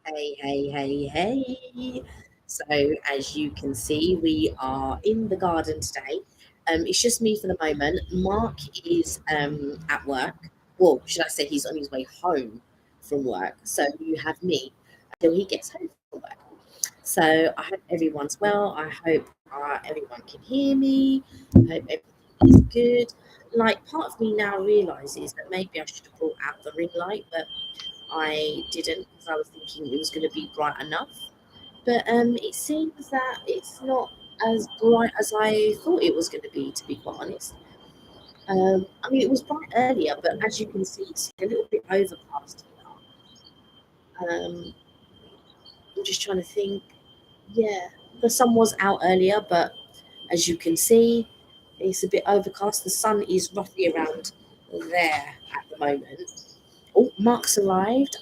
Hey, hey, hey, hey. So, as you can see, we are in the garden today. It's just me for the moment. Mark is at work. Well, should I say he's on his way home from work. So, you have me until he gets home from work. So, I hope everyone's well. I hope everyone can hear me. I hope everything is good. Like, part of me now realizes that maybe I should have brought out the ring light, but I didn't because I was thinking it was going to be bright enough. But it seems that it's not as bright as I thought it was going to be quite honest. I mean, it was bright earlier, but as you can see, it's a little bit overcast here. I'm just trying to think. Yeah, the sun was out earlier, but as you can see, it's a bit overcast. The sun is roughly around there at the moment. Oh, Mark's arrived.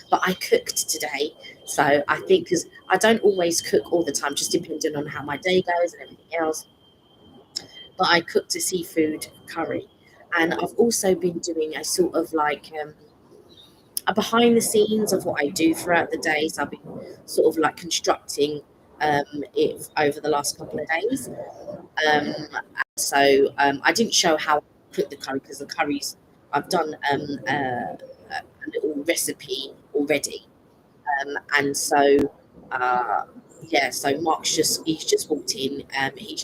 But I cooked today, so I think because I don't always cook all the time, just depending on how my day goes and everything else. But I cooked a seafood curry, and I've also been doing a sort of like a behind the scenes of what I do throughout the day. So I've been sort of like constructing it over the last couple of days. I didn't show how I cook the curry because the curries I've done a little recipe already, and so uh, yeah. So he's just walked in. He's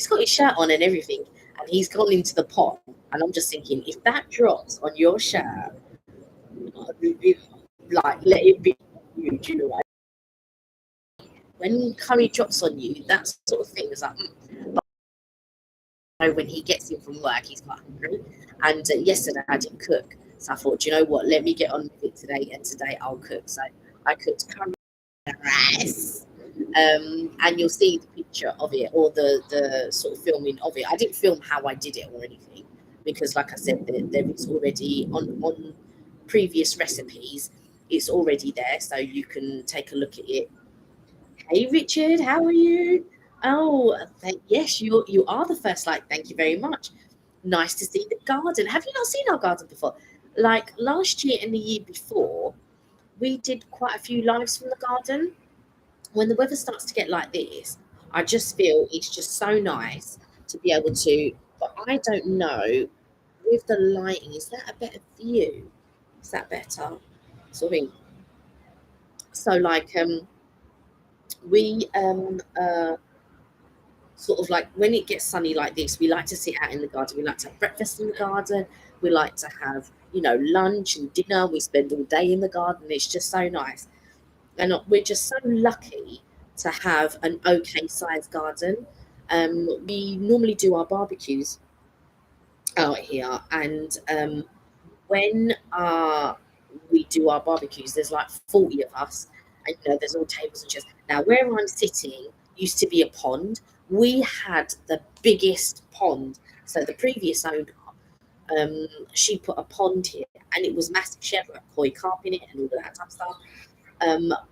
got his shirt on and everything, and he's gone into the pot. And I'm just thinking, if that drops on your shirt, like let it be you. Do you know what? When curry drops on you, that sort of thing is like. But when he gets in from work, he's quite hungry. And yesterday I didn't cook, so I thought, you know what? Let me get on with it today, and today I'll cook. So I cooked curry rice. And you'll see the picture of it or the sort of filming of it. I didn't film how I did it or anything because, like I said, there is already on previous recipes. It's already there, so you can take a look at it. Hey, Richard, how are you? Oh, yes, you are the first like. Thank you very much. Nice to see the garden. Have you not seen our garden before? Like last year and the year before, we did quite a few lives from the garden. When the weather starts to get like this, I just feel it's just so nice to be able to. But I don't know with the lighting, is that a better view? Is that better? Sort of thing. So like we sort of like when it gets sunny like this, we like to sit out in the garden. We like to have breakfast in the garden. We like to have lunch and dinner. We spend all day in the garden. It's just so nice, and we're just so lucky to have an okay sized garden. We normally do our barbecues out here, and when we do our barbecues, there's like 40 of us, and there's all tables and chairs. Now, where I'm sitting used to be a pond. We had the biggest pond. So the previous owner, she put a pond here, and it was massive. She had like koi carp in it and all of that type of stuff.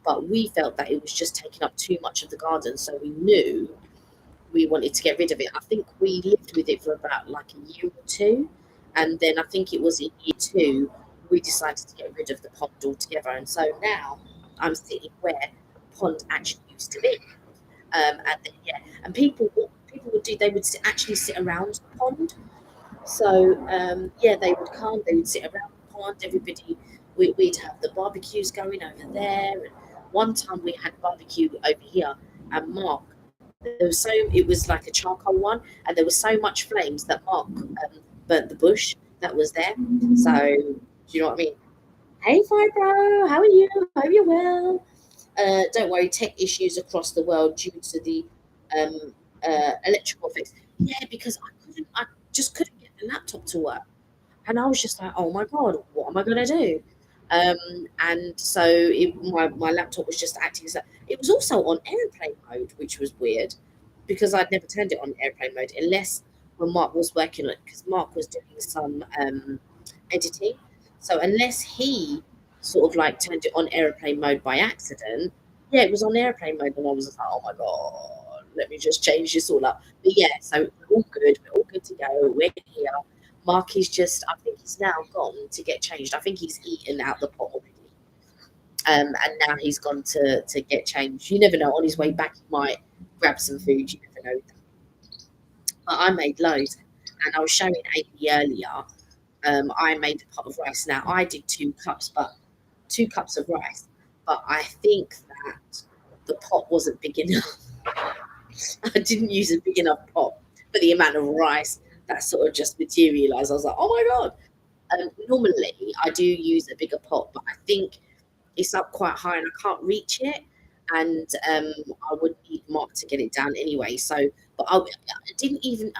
But we felt that it was just taking up too much of the garden, so we knew we wanted to get rid of it. I think we lived with it for about like a year or two, and then I think it was in year two we decided to get rid of the pond altogether. And so now I'm sitting where the pond actually used to be. And then, yeah, and people would do, they would actually sit around the pond. So yeah, they would come, they would sit around the pond. Everybody, we'd have the barbecues going over there. And one time we had barbecue over here, and Mark, there was it was like a charcoal one, and there was so much flames that Mark burnt the bush that was there. So do you know what I mean? Hey, Fibro, how are you? Hope you're well. Don't worry, tech issues across the world due to the electrical effects. Yeah, because I just couldn't get the laptop to work, and I was just like, oh my god, what am I gonna do? And so my laptop was just acting as it was also on airplane mode, which was weird because I'd never turned it on airplane mode unless when Mark was working on it, because Mark was doing some editing. So unless he sort of like turned it on airplane mode by accident, yeah, it was on airplane mode, and I was just like, oh my god, let me just change this all up. But yeah, so we're all good. We're all good to go. We're here. Mark is just, I think he's now gone to get changed. I think he's eaten out the pot already. And now he's gone to get changed. You never know. On his way back, he might grab some food. You never know. But I made loads, and I was showing Amy earlier. I made a pot of rice. Now I did 2 cups, but 2 cups of rice. But I think that the pot wasn't big enough. I didn't use a big enough pot for the amount of rice that sort of just materialized. I was like, oh my god. Normally I do use a bigger pot, but I think it's up quite high and I can't reach it. And I would need Mark to get it down anyway. So, but I didn't even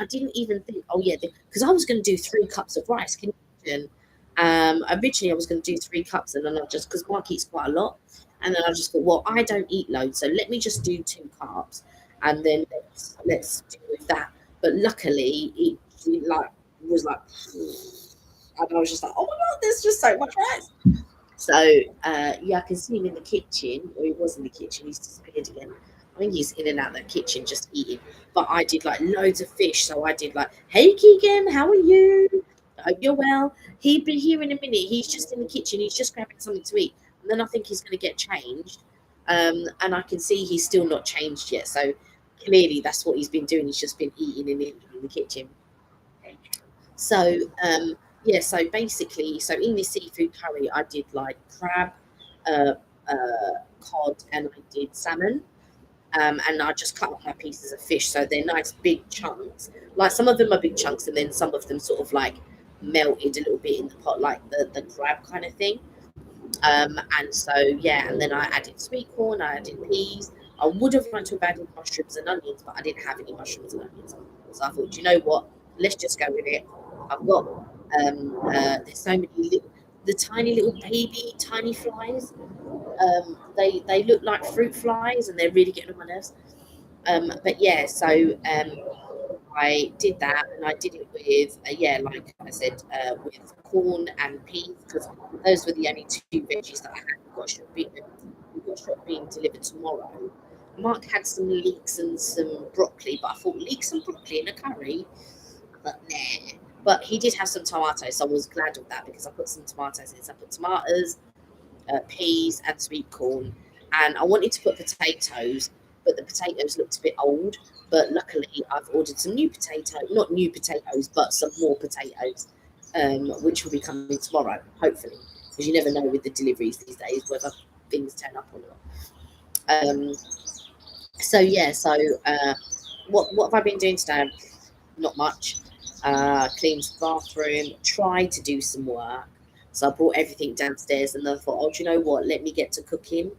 think. Oh yeah, because I was going to do 3 cups of rice. Can you imagine? Originally I was going to do 3 cups, and then I just because Mark eats quite a lot, and then I just thought, well, I don't eat loads, so let me just do 2 cups, and then let's do with that. But luckily, it like was like, and I was just like, oh my god, there's just so much rice. So yeah, I can see him in the kitchen, or he was in the kitchen. He's disappeared again. I think he's in and out of the kitchen just eating. But I did like loads of fish. So I did like, hey Keegan, how are you? I hope you're well. He'd be here in a minute. He's just in the kitchen. He's just grabbing something to eat. And then I think he's going to get changed. And I can see he's still not changed yet. So clearly that's what he's been doing. He's just been eating and eating in the kitchen. So yeah, so basically, so in this seafood curry, I did like crab, uh, cod, and I did salmon. And I just cut up my pieces of fish, so they're nice big chunks. Like some of them are big chunks, and then some of them sort of like melted a little bit in the pot, like the crab kind of thing. And so yeah, and then I added sweet corn, I added peas. I would have liked to have added mushrooms and onions, but I didn't have any mushrooms and onions. So I thought, you know what? Let's just go with it. I've got there's so many the tiny little baby tiny flies. They look like fruit flies, and they're really getting on my nerves. But yeah, so I did that, and I did it with yeah, like I said, with corn and peas, because those were the only 2 veggies that I had. We've got shop being delivered tomorrow. Mark had some leeks and some broccoli, but I thought leeks and broccoli in a curry, but nah. But he did have some tomatoes, so I was glad of that because I put some tomatoes in. So I put tomatoes, peas, and sweet corn. And I wanted to put potatoes, but the potatoes looked a bit old. But luckily, I've ordered some new not new potatoes, but some more potatoes, which will be coming tomorrow, hopefully. Because you never know with the deliveries these days whether things turn up or not. Um, so yeah, so what have I been doing today? Not much. Cleaned the bathroom, tried to do some work. So I brought everything downstairs, and then I thought, oh, do you know what? Let me get to cooking.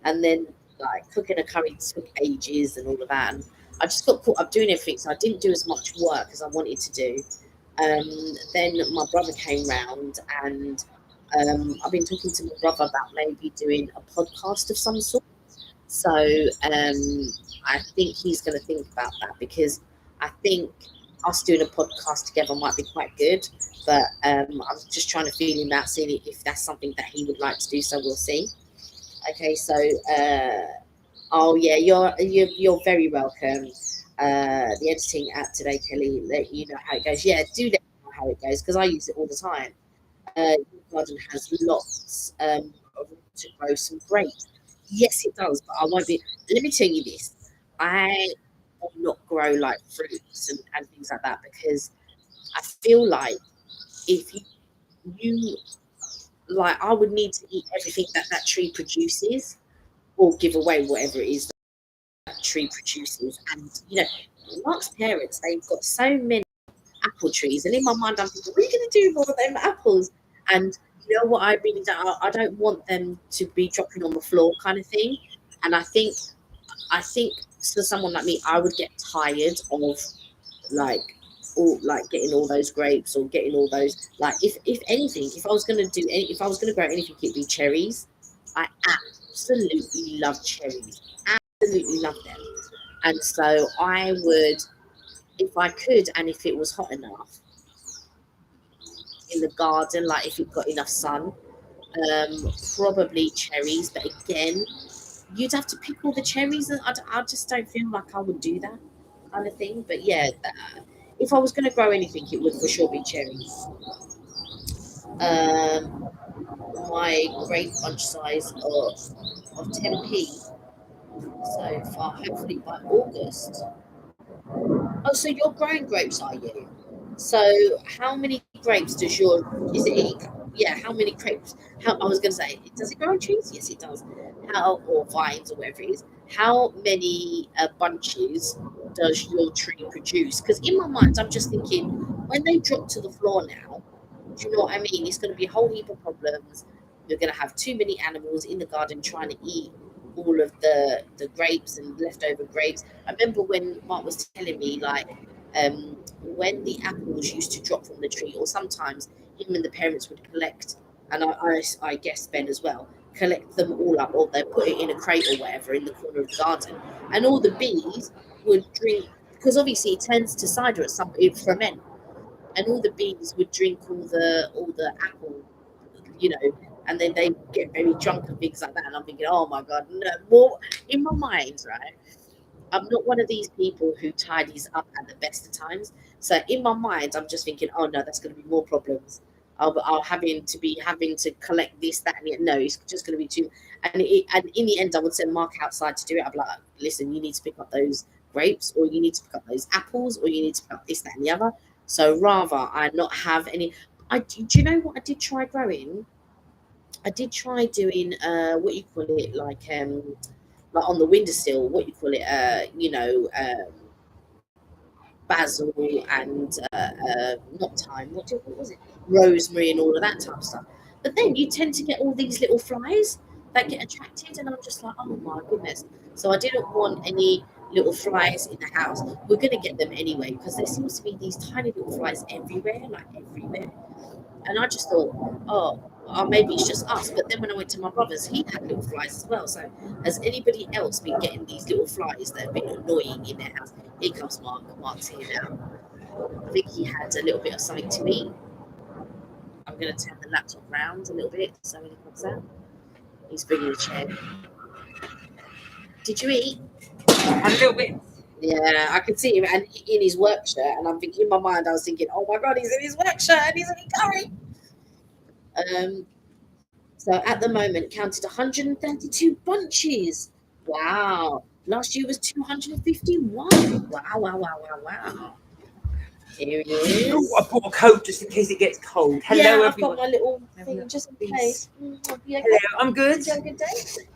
And then, like, cooking a curry took ages and all of that. And I just got caught up doing everything. So I didn't do as much work as I wanted to do. Then my brother came round, and I've been talking to my brother about maybe doing a podcast of some sort. So I think he's going to think about that, because I think us doing a podcast together might be quite good. But I'm just trying to feel him out, seeing if that's something that he would like to do. So we'll see. Okay, so oh yeah, you're very welcome. The editing app today, Kelly, let you know how it goes. Yeah, do let me know how it goes, because I use it all the time. Your garden has lots of room to grow some grapes. Yes, it does, but I won't be. Let me tell you this: I will not grow like fruits and things like that, because I feel like if you like, I would need to eat everything that that tree produces, or give away whatever it is that tree produces. And you know, Mark's parents, they've got so many apple trees, and in my mind, I'm thinking, what are you going to do with all of them apples? And you know what, I really don't. I don't want them to be dropping on the floor, kind of thing. And I think for someone like me, I would get tired of like all like getting all those grapes, or getting all those, like, if anything, if I was gonna grow anything, it'd be cherries. I absolutely love cherries. Absolutely love them. And so I would, if I could, and if it was hot enough in the garden, like if it got enough sun, probably cherries. But again, you'd have to pick all the cherries, and I just don't feel like I would do that kind of thing. But yeah, if I was going to grow anything, it would for sure be cherries. Um, my grape bunch size of 10p so far. Hopefully by August. Oh, so you're growing grapes, are you? So how many grapes does your is it? Yeah, how many grapes? How I was going to say, does it grow on trees? Yes, it does. How or vines or whatever it is? How many bunches does your tree produce? Because in my mind, I'm just thinking when they drop to the floor now, do you know what I mean? It's going to be a whole heap of problems. You're going to have too many animals in the garden trying to eat all of the grapes and leftover grapes. I remember when Mark was telling me, like, when the apples used to drop from the tree, or sometimes him and the parents would collect, and I guess Ben as well, collect them all up, or they put it in a crate or whatever in the corner of the garden, and all the bees would drink because obviously it turns to cider at some it ferment, and all the bees would drink all the apple, you know, and then they get very drunk and things like that. And I'm thinking, oh my god, no more in my mind, right? I'm not one of these people who tidies up at the best of times. So in my mind, I'm just thinking, oh no, that's going to be more problems. I'll having to collect this, that, and the no. It's just going to be too. And in the end, I would send Mark outside to do it. I'd be like, listen, you need to pick up those grapes, or you need to pick up those apples, or you need to pick up this, that, and the other. So rather, I not have any. Do you know what I did try growing? I did try doing what you call it, like on the windowsill, what you call it, basil and not thyme. What was it? Rosemary and all of that type of stuff. But then you tend to get all these little flies that get attracted, and I'm just like, oh my goodness. So I didn't want any little flies in the house. We're gonna get them anyway because there seems to be these tiny little flies everywhere, like everywhere. And I just thought, maybe it's just us. But then when I went to my brother's, he had little flies as well. So has anybody else been getting these little flies that have been annoying in their house? Here comes Mark. Mark's here now. I think he had a little bit of something to eat. I'm going to turn the laptop round a little bit so when he comes out, he's bringing a chair. Did you eat? A little bit. Yeah, I could see him and in his work shirt, and I'm thinking in my mind, I was thinking, oh my god, he's in his work shirt and he's in curry. So at the moment, counted 132 bunches. Wow. Last year was 251. Wow, wow, wow, wow, wow. Here he is. Oh, I brought a coat just in case it gets cold. Hello, yeah, I've everyone. got my little thing just in case. Okay? Hello, I'm good. Did you have a good day?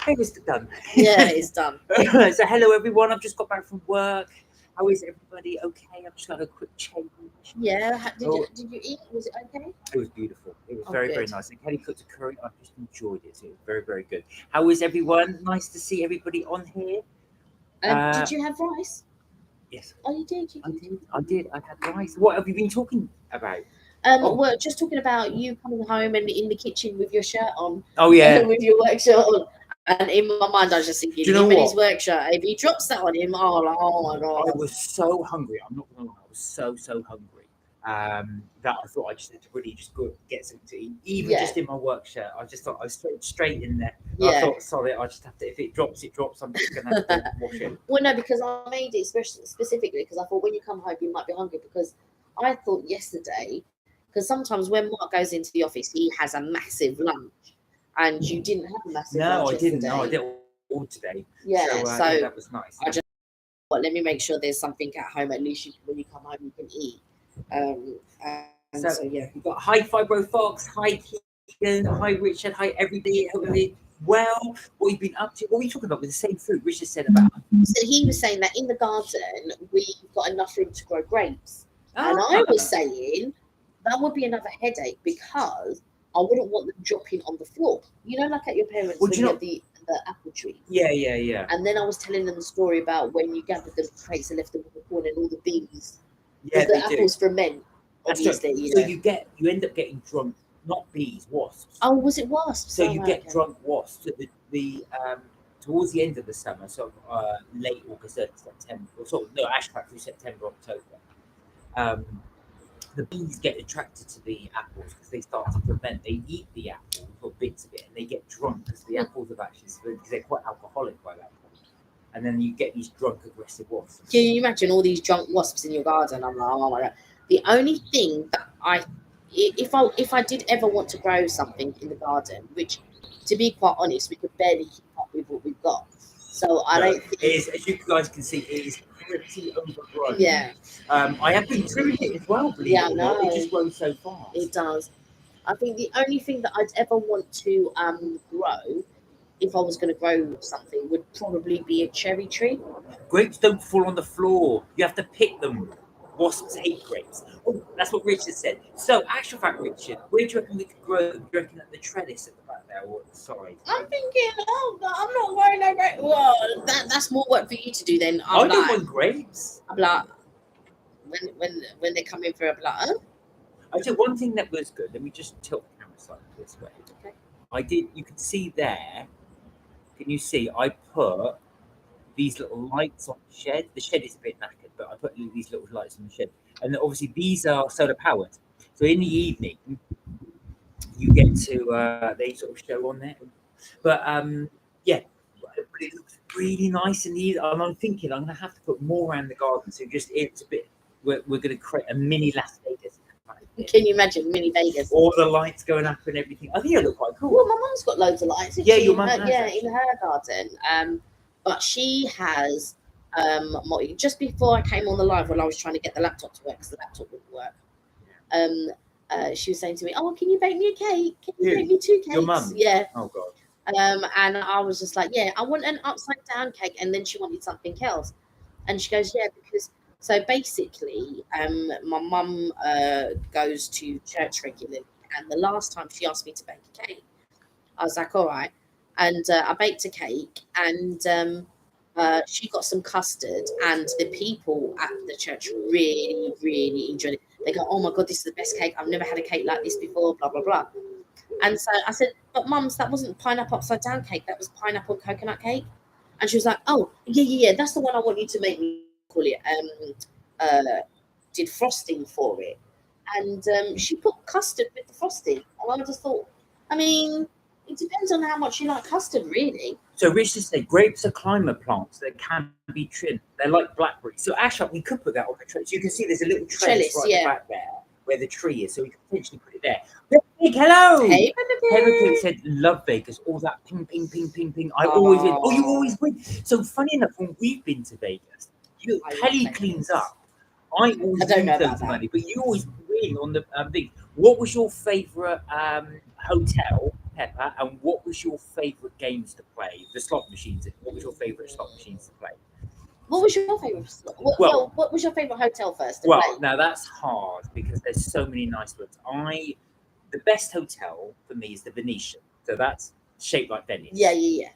Hey, Mr. Dunn. Yeah, it's done. So, hello, everyone. I've just got back from work. How is everybody? Okay, I've just got a quick change. Yeah, did you eat? Was it okay? It was beautiful. It was Oh, very, good. very nice. And Kelly cooked a curry. I just enjoyed it. It was very, very good. How is everyone? Nice to see everybody on here. Did you have rice? Yes, Oh, you did. I did. I had rice. What have you been talking about? We're just talking about you coming home and in the kitchen with your shirt on. Oh yeah. With your work shirt on. And in my mind, I was just thinking, Do you know him and his what? work shirt. If he drops that on him, oh my I god. was so hungry. I'm not gonna lie. I was so hungry. That I thought I just had to really just go get something to eat, even Yeah. just in my work shirt. I just thought I was straight in there. Yeah. I thought, sorry, I just have to. If it drops, it drops. I'm just gonna have to wash it. Well, no, because I made it specifically because I thought when you come home, you might be hungry. Because I thought yesterday, because sometimes when Mark goes into the office, he has a massive lunch, and you didn't have a massive lunch. No, I didn't. Yesterday. No, I did all today. Yeah, So yeah, that was nice. I just thought, let me make sure there's something at home. At least when you come home, you can eat. And so yeah, we've got hi Fibro Fox, hi Keegan, hi Richard, hi everybody. Everybody well, what you've been up to? What are we talking about with the same fruit Richard said about? So he was saying that in the garden we've got enough room to grow grapes, and I was saying that would be another headache because I wouldn't want them dropping on the floor. You know, like at your parents' when you have the apple trees. Yeah. And then I was telling them the story about when you gathered the crates and left them in the corner and all the bees. Yeah, the apples ferment. Obviously, so you end up getting drunk, not bees, wasps. Oh, was it wasps? So you get drunk wasps at the towards the end of the summer, sort of late August, early September, or sort of actually through September, October. The bees get attracted to the apples because they start to ferment. They eat the apples or bits of it, and they get drunk because the apples have actually because they're quite alcoholic by that point. And then you get these drunk, aggressive wasps. Can you imagine all these drunk wasps in your garden? I'm like, oh my god. The only thing that I if I did ever want to grow something in the garden, which, to be quite honest, we could barely keep up with what we've got. So I No, don't it think. is, as you guys can see, it is pretty overgrown. Yeah, I have been trimming it as well, believe yeah, it I or not. It know just grows so fast. it does. I think the only thing that I'd ever want to grow, if I was going to grow something, would probably be a cherry tree. Grapes don't fall on the floor. You have to pick them. Wasps hate grapes. Oh, that's what Richard said. So, actual fact, Richard, where do you reckon we could grow them? Do you reckon at the trellis at the back there or at the side? I'm thinking, oh, but I'm not worrying no grape. Well, that's more work for you to do then. I don't want grapes. I'm like, when they come in for a blood. I tell you one thing that was good. Let me just tilt the camera slightly this way. Okay. I did. You can see there. Can you see? I put these little lights on the shed. The shed is a bit knackered, but I put these little lights on the shed, and obviously these are solar powered. So in the evening, you get to they sort of show on there. But yeah, but it looks really nice in the evening. And I'm thinking I'm going to have to put more around the garden. So just it's a bit. We're going to create a mini Las Vegas. Can you imagine mini Vegas? All the lights going up and everything. I think it look quite cool. Well, my mum's got loads of lights. Yeah, your mum has, Yeah, actually. in her garden. But she has just before I came on the live when I was trying to get the laptop to work because the laptop wouldn't work. She was saying to me, "Oh, can you bake me a cake? Can you Who? bake me 2 cakes?" Your mum? Yeah. Oh god. And I was just like, "Yeah, I want an upside down cake," and then she wanted something else, and she goes, "Yeah, because." So basically, my mum goes to church regularly, and the last time she asked me to bake a cake, I was like, all right. And I baked a cake, and she got some custard, and the people at the church really, really enjoyed it. They go, oh my God, this is the best cake. I've never had a cake like this before, blah, blah, blah. And so I said, but mums, that wasn't pineapple upside down cake. That was pineapple coconut cake. And she was like, oh, yeah, that's the one I want you to make me call it. Did frosting for it. And she put custard with the frosting. And I just thought, I mean, it depends on how much you like custard, really. So Richard said grapes are climber plants that can be trimmed. They're like blackberries. So actually, we could put that on the trellis. You can see there's a little trellis right at the back there where the tree is. So we could potentially put it there. Pig, hello. Hey, Pig said, love Vegas. All that ping, ping, ping, ping, ping. I always win. Oh, you always win. So funny enough, when we've been to Vegas, Kelly cleans up. I always lose those money, but you always win on the thing. What was your favourite hotel, Pepper, and what was your favourite games to play? The slot machines. What was your favourite slot machines to play? What was your favourite? What was your favourite hotel first? Well, now that's hard because there's so many nice ones. The best hotel for me is the Venetian. So that's shaped like Venice. Yeah.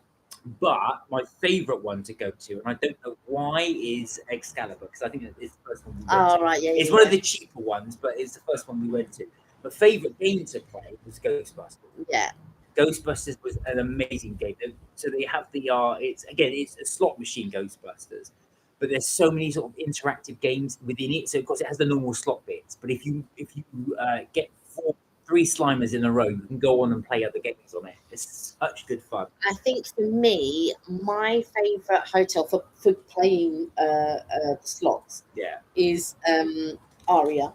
But my favourite one to go to, and I don't know why, is Excalibur because I think it's the first one we went to. Right, yeah. It's one of the cheaper ones, but it's the first one we went to. My favourite game to play was Ghostbusters. Yeah. Ghostbusters was an amazing game. So they have it's a slot machine Ghostbusters, but there's so many sort of interactive games within it. So of course it has the normal slot bits, but if you get 3 Slimers in a row, you can go on and play other games on it. It's such good fun. I think for me, my favourite hotel for playing slots is Aria.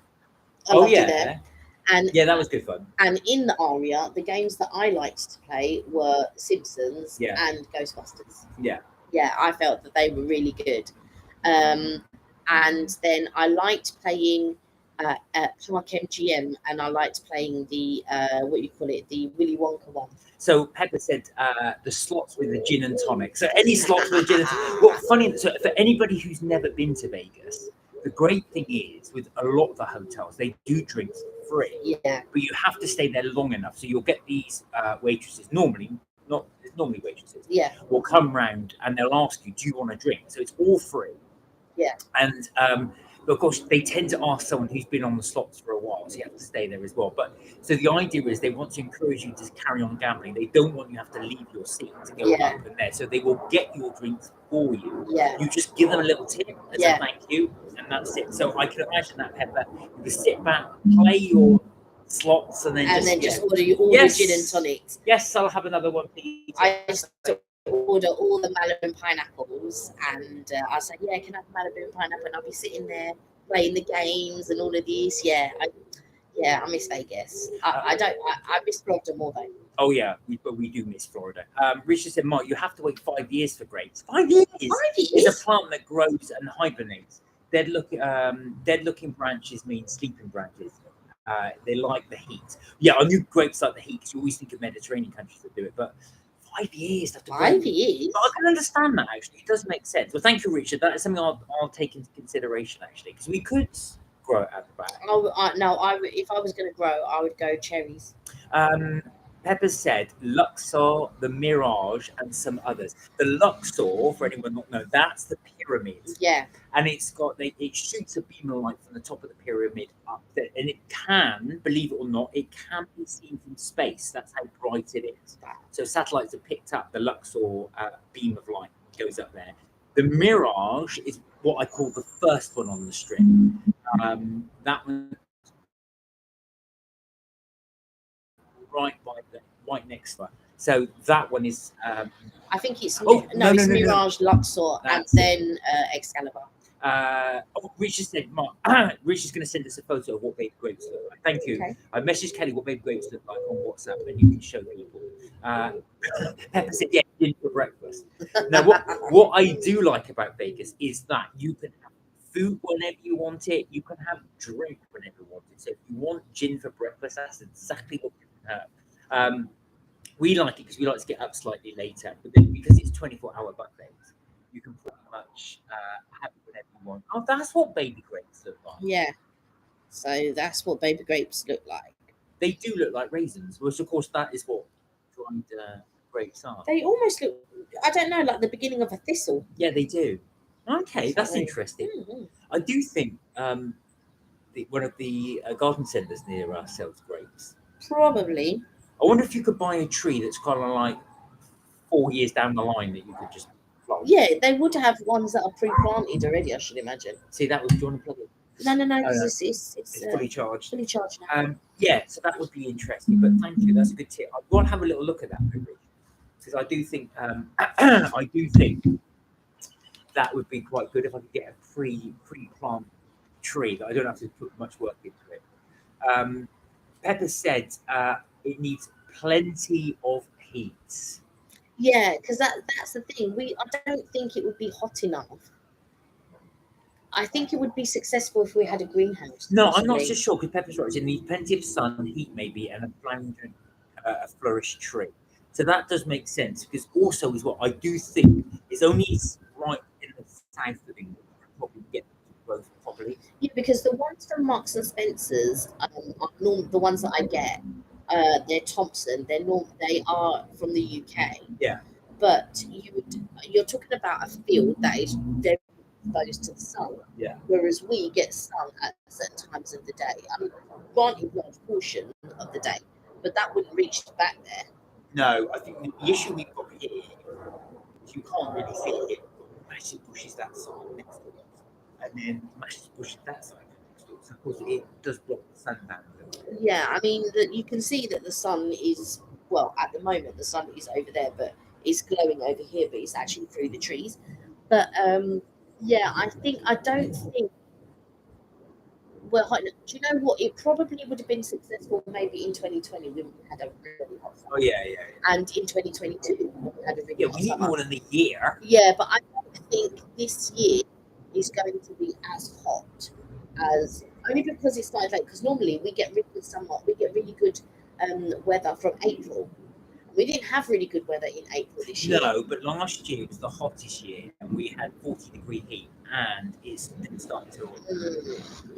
I loved it there. And yeah, that was good fun. And in the Aria, the games that I liked to play were Simpsons and Ghostbusters. Yeah, I felt that they were really good. And then I liked playing Park MGM, and I liked playing the the Willy Wonka one. So Pepper said the slots with the gin and tonic. So any slots with gin and tonic. Well, funny. So for anybody who's never been to Vegas, the great thing is with a lot of the hotels, they do drinks for free. Yeah. But you have to stay there long enough. So you'll get these waitresses. Normally waitresses. Yeah. Will come round and they'll ask you, do you want a drink? So it's all free. Yeah. And but of course, they tend to ask someone who's been on the slots for a while, so you have to stay there as well. But so the idea is they want to encourage you to carry on gambling. They don't want you to have to leave your seat to go up and there. So they will get your drinks for you. Yeah. You just give them a little tip as a thank you, and that's it. So I can imagine that, Pepper. You can sit back, play your slots, and then just order the gin and tonics. Yes, I'll have another one, please. I just order all the Malibu pineapples, and I say, can I have Malibu pineapple? And I'll be sitting there playing the games and all of these. Yeah, I miss Vegas. I don't. I miss Florida more though. Oh yeah, we do miss Florida. Richard said, Mark, you have to wait 5 years for grapes. 5 years? 5 It's a years? plant that grows and hibernates. Dead looking branches mean sleeping branches. They like the heat. Yeah, I knew grapes like the heat because you always think of Mediterranean countries that do it, but 5 years they have to grow. 5 years? But I can understand that actually. It does make sense. Well, thank you, Richard. That is something I'll take into consideration actually, because we could grow it at the back. No, if I was going to grow, I would go cherries. Pepper said Luxor, the Mirage, and some others. The Luxor, for anyone not know, that's the pyramid, Yeah. and it shoots a beam of light from the top of the pyramid up there, and it can, believe it or not, it can be seen from space. That's how bright it is. So satellites have picked up the Luxor beam of light goes up there. The Mirage is what I call the first one on the strip. That one right next to her. So that one is. I think it's Oh, no, it's no, no, no. Mirage, Luxor, and That's it. then Excalibur. Richard said, Mark, Richard's going to send us a photo of what baby grapes look like. Thank you. Okay. I messaged Kelly what baby grapes look like on WhatsApp, and you can show people. Pepper said, yeah, dinner for breakfast. Now, what I do like about Vegas is that you can have food whenever you want it. You can have drink whenever you want it. So if you want gin for breakfast, that's exactly what you can have. We like it because we like to get up slightly later, but then because it's 24-hour buffets, you can pretty much have it whenever you want. Oh, that's what baby grapes look like. Yeah. So that's what baby grapes look like. They do look like raisins, which of course that is what dried grapes are. They almost look, I don't know, like the beginning of a thistle. Yeah, they do. Okay, that's So, interesting. mm-hmm. I do think one of the garden centres near us sells grapes. Probably. I wonder if you could buy a tree that's kind of like 4 years down the line that you could just plant. Yeah, they would have ones that are pre-planted already, I should imagine. See, that was. Do you want to plug it? No, because It's fully charged. fully charged now. Yeah, so that would be interesting. But thank you, that's a good tip. I want to have a little look at that, because I do think that would be quite good if I could get a pre-plant tree that I don't have to put much work into it. Pepper said it needs plenty of heat. Yeah, because that's the thing. I don't think it would be hot enough. I think it would be successful if we had a greenhouse. No, I'm not possibly. so sure because Pepper's right. It needs plenty of sun, heat maybe, and a flourished tree. So that does make sense because also is what I do think is only right in the south of England probably get growth properly. Yeah, because the ones from Marks and Spencers are the ones that I get. They're Thompson. They are from the UK. Yeah. But you're talking about a field that is very exposed to the sun. Yeah. Whereas we get sun at certain times of the day. I mean, granted, large portion of the day, but that wouldn't reach back there. No, I think the issue we've got here is you can't really see it. Massive bushes that side next to it, and then massive bushes that side next to it. So of course it does block the sun down a little bit. Yeah, I mean you can see that the sun is at the moment the sun is over there, but it's glowing over here, but it's actually through the trees. But yeah, I don't think. Well, do you know what? It probably would have been successful maybe in 2020 when we had a really hot summer. Oh yeah. And in 2022 when we had a really hot we need summer. more than a year. Yeah, but I don't think this year is going to be as hot as only because it started late. Because normally we get really good summer, we get really good weather from April. We didn't have really good weather in April this year. No, but last year was the hottest year, and we had 40-degree heat, and it's starting to.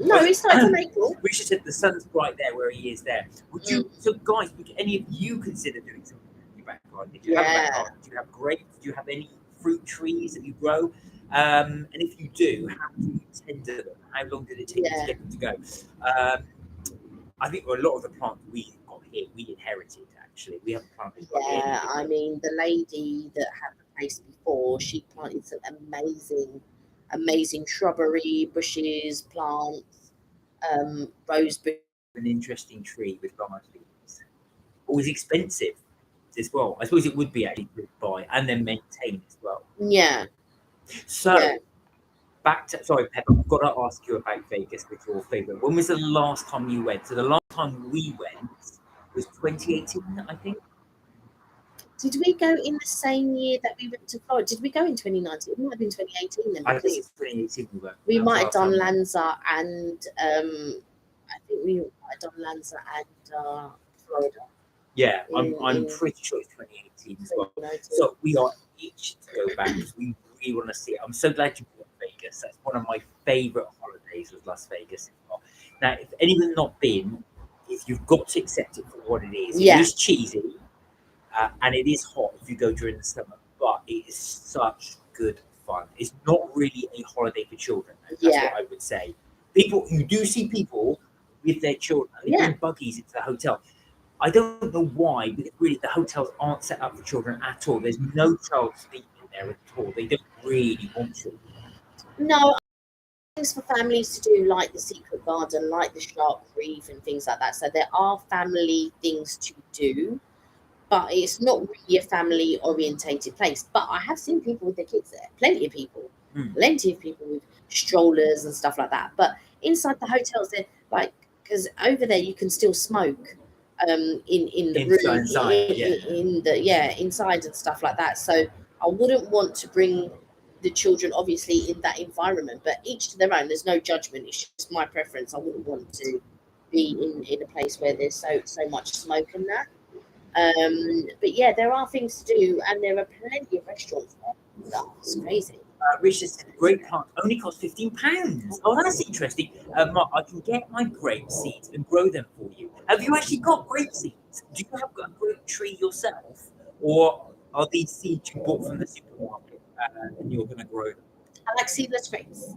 No, it started from April. Richard said the sun's bright there where he is there. Would you? So, guys, would any of you consider doing something in your back garden? Did you have a back garden? Do you have grapes? Do you have any fruit trees that you grow? And if you do, how do you tender them? How long did it take you to get them to go? I think a lot of the plants we got here, we inherited. Actually, we haven't planted. Yeah, I mean, the lady that had the place before, she planted some amazing shrubbery, bushes, plants, rose bush. An interesting tree with large leaves. Always expensive as well. I suppose it would be actually to buy and then maintain as well. Yeah. So, back to sorry, Pepper. I've got to ask you about Vegas. With your favorite? When was the last time you went? So the last time we went was 2018, I think. Did we go in the same year that we went to Florida? Did we go in 2019? It might have been 2018 then, I think because it's 2018 we went. we That was might the have last done time. Lanza and I think we might have done Lanza and Florida. Yeah, I'm in pretty sure it's 2018 as well. 2019. So we are itching to go back because we really want to see it. I'm so glad you brought Vegas. That's one of my favorite holidays was Las Vegas as well. Now, if anyone's not been, if you've got to accept it for what it is. Yeah. It is cheesy and it is hot if you go during the summer, but it is such good fun. It's not really a holiday for children. That's Yeah. what I would say. People, you do see people with their children. They Yeah. bring buggies into the hotel. I don't know why, because really the hotels aren't set up for children at all. There's no child sleeping there at all. They don't really want to. No, things for families to do, like the Secret Garden, like the Shark Reef, and things like that. So there are family things to do, but it's not really a family orientated place. But I have seen people with their kids there. Plenty of people, plenty of people with strollers and stuff like that. But inside the hotels, they're like, because over there you can still smoke. In the room, Inside, inside and stuff like that. So I wouldn't want to bring the children obviously in that environment, but each to their own. There's no judgment. It's just my preference. I wouldn't want to be in a place where there's so much smoke and that. But yeah, there are things to do, and there are plenty of restaurants there. That's crazy. Richard said, "Grape plant only costs £15." Oh, that's interesting. Mark, I can get my grape seeds and grow them for you. Have you actually got grape seeds? Do you have a grape tree yourself, or are these seeds you bought from the supermarket and you're going to grow them? I like seedless grapes.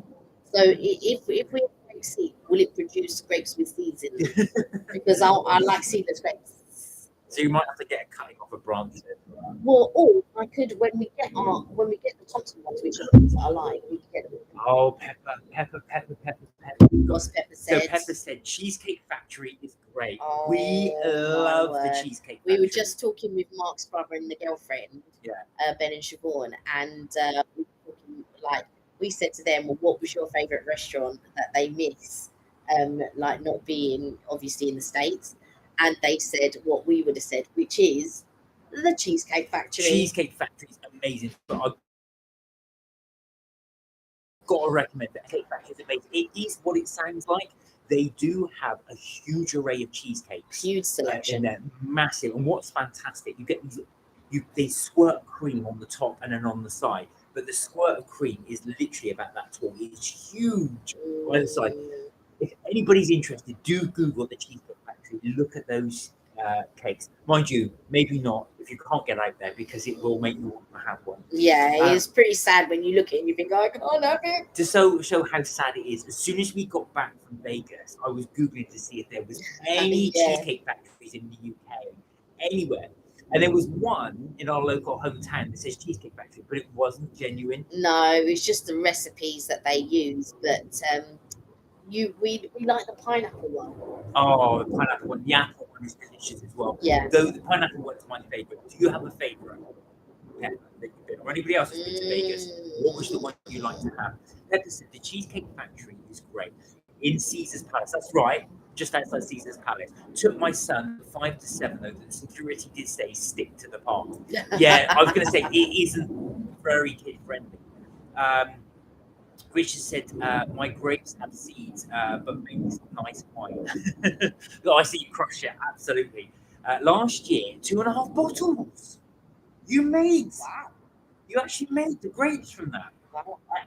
So if we have grape seed, will it produce grapes with seeds in them? Because I like seedless grapes. So you might have to get a cutting off a branch. Well, or I could when we get the Thompson ones, which are the ones that I like, we can get them. Oh, Pepper. What's Pepper So said? Pepper said Cheesecake Factory is great. Oh, We my love the word. Cheesecake Factory. We were just talking with Mark's brother and the girlfriend, Ben and Siobhan, and we were talking, like, we said to them, well, what was your favourite restaurant that they miss, like not being obviously in the States? And they said what we would have said, which is the Cheesecake Factory. Cheesecake Factory is amazing, but I've got to recommend that. Cheesecake Factory is amazing. It is what it sounds like. They do have a huge array of cheesecakes. Huge selection. And they're massive. And what's fantastic, you get these, they squirt cream on the top and then on the side. But the squirt of cream is literally about that tall. It's huge on the side. If anybody's interested, do Google the Cheesecake Factory. Look at those cakes. Mind you, maybe not if you can't get out there, because it will make you want to have one. Yeah, it's pretty sad when you look at it and you think, oh, I can't have it. To show how sad it is, as soon as we got back from Vegas, I was Googling to see if there was any cheesecake factories in the UK, anywhere. And there was one in our local hometown that says Cheesecake Factory, but it wasn't genuine. No, it's just the recipes that they use. But we like the pineapple one. Oh, the pineapple one. The apple one is delicious as well. Yeah. Though the pineapple one is my favourite. Do you have a favourite? Pepper, that you've been, or anybody else who's been to Vegas? What was the one you like to have? Pepper said the Cheesecake Factory is great. In Caesar's Palace. That's right. Just outside Caesar's Palace. Took my son 5 to 7, though. The security did say stick to the path. Yeah, I was going to say it isn't very kid friendly. Richard said, my grapes have seeds, but makes nice wine. I see you crush it, absolutely. Last year, 2.5 bottles. You made. Wow. You actually made the grapes from that.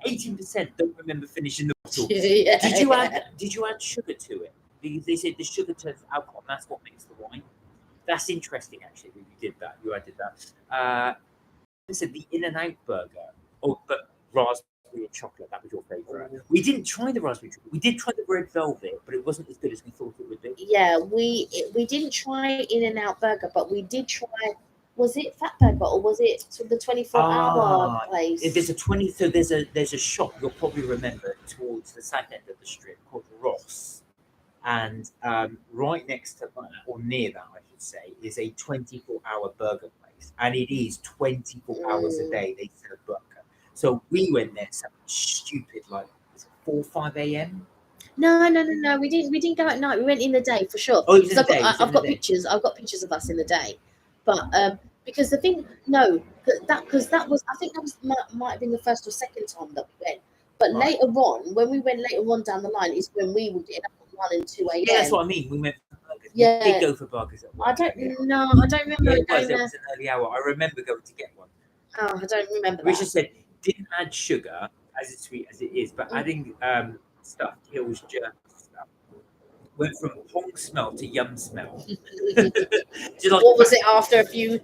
18%. Don't remember finishing the bottle. Yeah. Did you add sugar to it? Because they said the sugar turns to alcohol, and that's what makes the wine. That's interesting, actually, that you did that. You added that. They said the In-N-Out burger. Oh, but raspberry and chocolate, that was your favourite. We didn't try the raspberry chocolate. We did try the red velvet, but it wasn't as good as we thought it would be. Yeah, we didn't try In-N-Out burger, but we did try. Was it Fat Burger or was it the 24-hour place? There's a 20. So there's a shop you'll probably remember towards the south end of the strip called Ross, and right next to that, or near that, I should say, is a 24-hour burger place, and it is 24 hours a day they serve burger. So we went there something stupid like 4 5 a.m. No. We didn't go at night. We went in the day for sure. Oh, it was in Because the day. It was in I've the got day. pictures. I've got pictures of us in the day. But because the thing, no, because that was, I think that was might have been the first or second time that we went. But Right. later on, when we went later on down the line, is when we were getting up at 1 and 2 a.m. Yeah, that's what I mean. We went for burgers. Yeah. We did go for burgers at I 1 don't earlier. know. I don't remember Yeah, it going was. It there. was an early hour. I remember going to get one. Oh, I don't remember that. Richard said didn't add sugar as sweet as it is, but Mm. adding stuff kills germs. Stuff. Went from pong smell to yum smell. Just like What was it after a few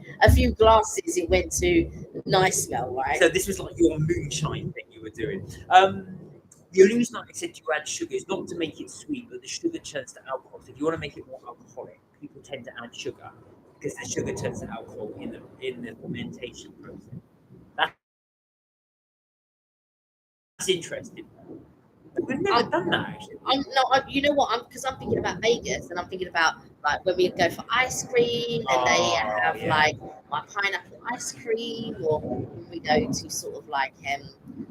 glasses? It went to nice smell, right? So this was like your moonshine thing you were doing. The only reason I said you add sugar is not to make it sweet, but the sugar turns to alcohol. So if you want to make it more alcoholic, people tend to add sugar because the sugar turns to alcohol in the fermentation process. That's interesting. We've never done that actually. You know what? Because I'm thinking about Vegas, and I'm thinking about like when we go for ice cream, and they have like my pineapple ice cream, or when we go to sort of like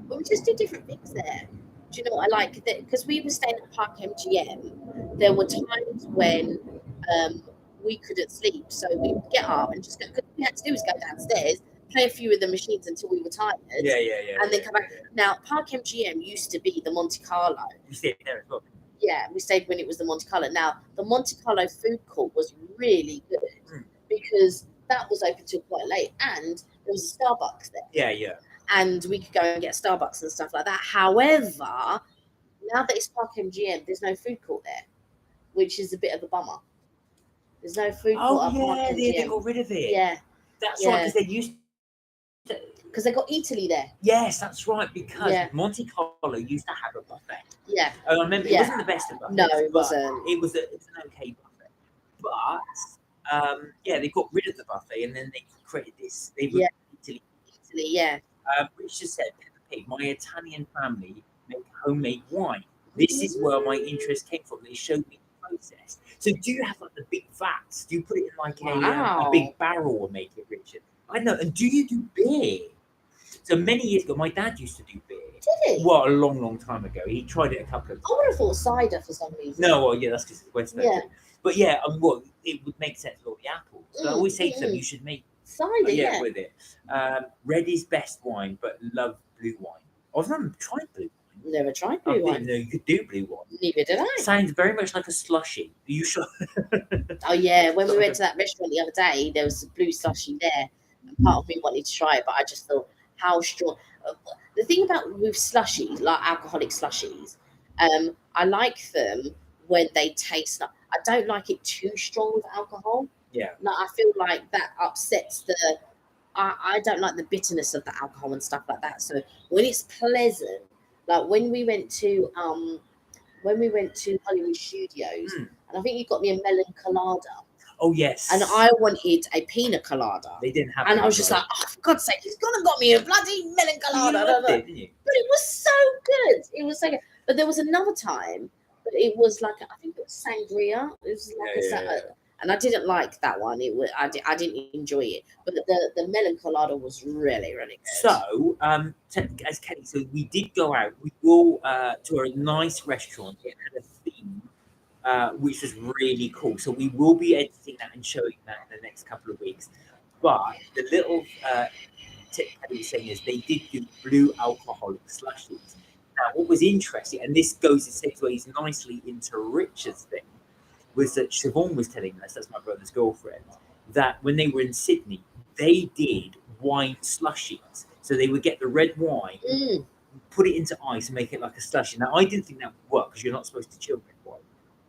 when we just do different things there. Do you know what I like? Because we were staying at Park MGM, there were times when we couldn't sleep, so we would get up and just go. Because all we had to do was go downstairs, play a few of the machines until we were tired, Yeah. and then come back. Now, Park MGM used to be the Monte Carlo. You stayed there as well. Yeah, we stayed when it was the Monte Carlo. Now, the Monte Carlo food court was really good because that was open till quite late, and there was a Starbucks there. Yeah. And we could go and get Starbucks and stuff like that. However, now that it's Park MGM, there's no food court there, which is a bit of a bummer. There's no food court at Park MGM. They got rid of it. Yeah. That's right, because they used because they got Italy there. Yes, that's right, because Yeah. Monte Carlo used to have a buffet. Yeah. I remember it wasn't the best of buffets. No, it but wasn't. It was an okay buffet. But they got rid of the buffet and then they created this. They were Italy. Yeah. Rich just said, Peppa Pig, my Italian family make homemade wine. This is where my interest came from. They showed me the process. So do you have like the big vats? Do you put it in like a big barrel and make it, Richard? I know. And do you do beer? So many years ago, my dad used to do beer. Did he? Well, a long time ago. He tried it a couple of times. I would have thought cider for some reason. No, well, yeah, that's because it's West Yeah. But it would make sense with all the apples. So I always say to them, you should make cider, with it. Red is best wine, but love blue wine. I've never tried blue wine. Never tried blue wine. No, you could do blue wine. Neither did I. Sounds very much like a slushy. Are you sure? Oh yeah, when we went to that restaurant the other day, there was a blue slushy there, and part of me wanted to try it, but I just thought how strong. The thing about with slushies, like alcoholic slushies, I like them when they taste. I don't like it too strong with alcohol. Yeah. Like I feel like that upsets the. I don't like the bitterness of the alcohol and stuff like that. So when it's pleasant, like when we went to Hollywood Studios, and I think you got me a melon colada. Oh yes. And I wanted a pina colada. They didn't have. And I was just like, oh, for God's sake, he's gonna got me a bloody melon colada. You loved it, didn't you? But it was so good. It was so good. But there was another time, but it was like I think it was sangria. It was like and I didn't like that one. I didn't enjoy it. But the melon colada was really, really good. So, as Kelly said, we did go out. We go to a nice restaurant. It had a theme, which was really cool. So we will be editing that and showing that in the next couple of weeks. But the little tip Kelly was saying is they did do blue alcoholic slushies. Now, what was interesting, and this segues nicely into Richard's thing, was that Siobhan was telling us, that's my brother's girlfriend, that when they were in Sydney, they did wine slushies. So they would get the red wine, put it into ice and make it like a slushie. Now, I didn't think that would work because you're not supposed to chill red wine.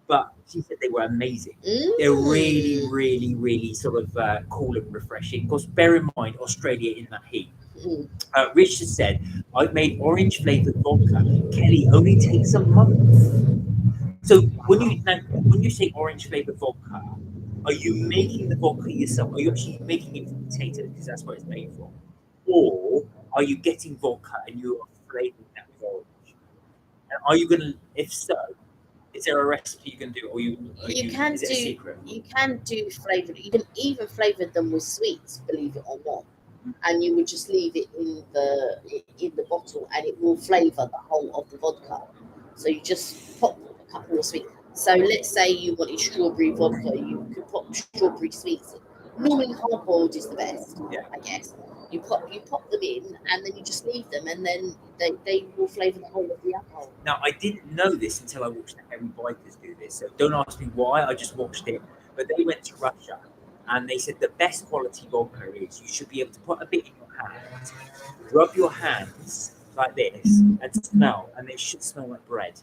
But she said they were amazing. They're really, really, really sort of cool and refreshing. Of course, bear in mind, Australia in that heat. Richard said, I've made orange-flavoured vodka. Kelly, only takes a month. So when you say orange-flavoured vodka, are you making the vodka yourself? Are you actually making it from potato because that's what it's made from? Or are you getting vodka and you're flavouring that with orange? And are you going to, if so, is there a recipe you can do, or is it a secret? You can do flavoured. You can even flavour them with sweets, believe it or not. and you would just leave it in the bottle, and it will flavour the whole of the vodka. So you just pop a couple of sweets. So let's say you wanted strawberry vodka, you could pop strawberry sweets in. Normally hard boiled is the best, Yeah. I guess. You pop them in, and then you just leave them, and then they will flavour the whole of the alcohol. Now, I didn't know this until I watched the Heavy Bikers do this. So don't ask me why. I just watched it. But they went to Russia, and they said the best quality vodka is you should be able to put a bit in your hand, rub your hands like this, and smell, and it should smell like bread.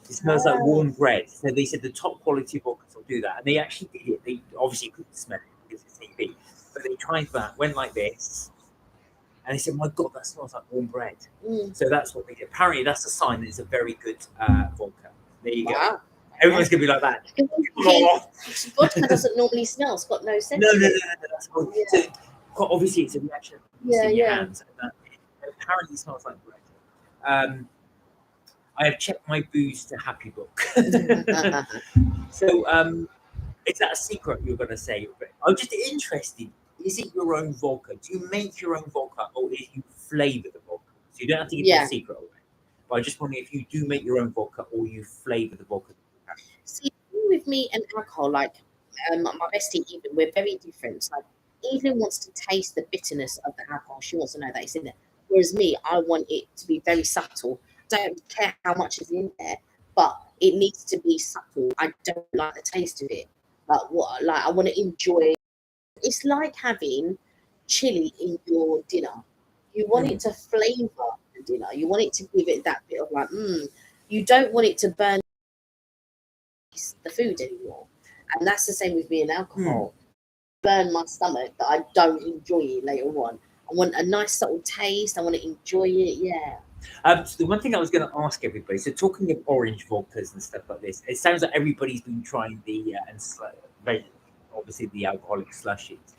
It smells like warm bread. So they said the top quality vodkas will do that, and they actually did it. They obviously couldn't smell it because it's TV, but they tried that, went like this, and they said, "My God, that smells like warm bread." So that's what they did. Apparently, that's a sign that it's a very good vodka. There you go. Everyone's gonna be like that. Vodka doesn't normally smell. It's got no scent. No. That's cool. So obviously, it's a reaction in your hands. And it apparently smells like bread. I have checked my booze to happy book. So, is that a secret you're going to say? I'm just interested. Is it your own vodka? Do you make your own vodka, or is you flavour the vodka? So you don't have to give the secret away. But I just wondering if you do make your own vodka, or you flavour the vodka. See, with me and alcohol, like my bestie Evelyn, we're very different. Like Evelyn wants to taste the bitterness of the alcohol. She wants to know that it's in there. Whereas me, I want it to be very subtle. Don't care how much is in there, but it needs to be subtle. I don't like the taste of it. Like I want to enjoy. It's like having chili in your dinner. You want it to flavour the dinner. You want it to give it that bit of like, You don't want it to burn the food anymore. And that's the same with me and alcohol. Burn my stomach that I don't enjoy it later on. I want a nice subtle taste. I want to enjoy it. Yeah. So the one thing I was going to ask everybody, so talking of orange vodkas and stuff like this, it sounds like everybody's been trying the obviously the alcoholic slushies.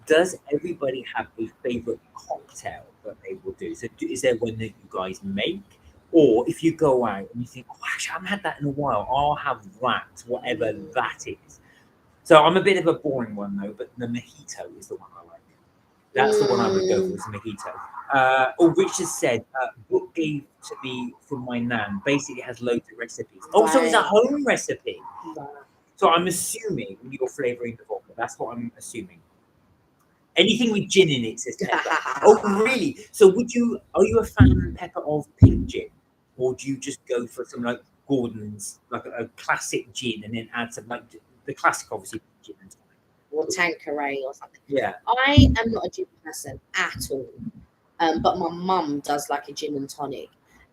Does everybody have a favourite cocktail that they will do? So is there one that you guys make? Or if you go out and you think, oh, actually, I haven't had that in a while, I'll have that, whatever that is. So I'm a bit of a boring one, though, but the mojito is the one I like. That's the one I would go for, is a mojito. Richard said, book gave to me from my nan. Basically, it has loads of recipes. Oh, so it's a home recipe. So I'm assuming you're flavouring the vodka. That's what I'm assuming. Anything with gin in it, says Pepper. Oh, really? So are you a fan, Pepper, of pink gin? Or do you just go for some like Gordon's, like a classic gin, and then add some, like the classic, obviously, gin and tonic? Or Tanqueray or something. Yeah. I am not a gin person at all. But my mum does like a gin and tonic.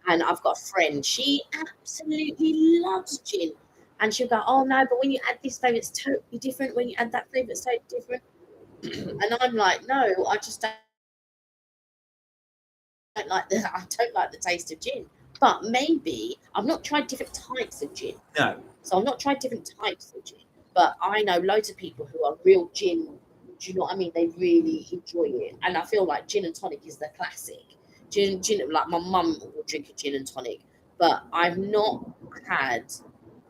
And I've got a friend, she absolutely loves gin. And she'll go, oh no, but when you add this flavour, it's totally different. When you add that flavour, it's totally different. And I'm like, no, I just don't like the taste of gin. But maybe I've not tried different types of gin. No. So I've not tried different types of gin. But I know loads of people who are real gin. Do you know what I mean? They really enjoy it. And I feel like gin and tonic is the classic. Gin, like my mum will drink a gin and tonic. But I've not had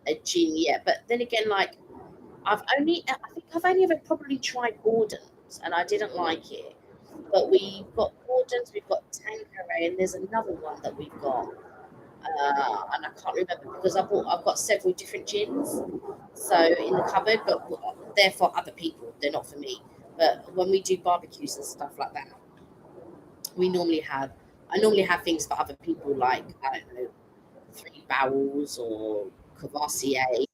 a gin yet. But then again, like I think I've only ever probably tried Gordon's and I didn't like it. But we've got Gordon's, we've got Tanqueray, and there's another one that we've got. And I can't remember because I've got several different gins, so in the cupboard, but they're for other people. They're not for me. But when we do barbecues and stuff like that, I normally have things for other people, like I don't know, Three Barrels or Cavassier,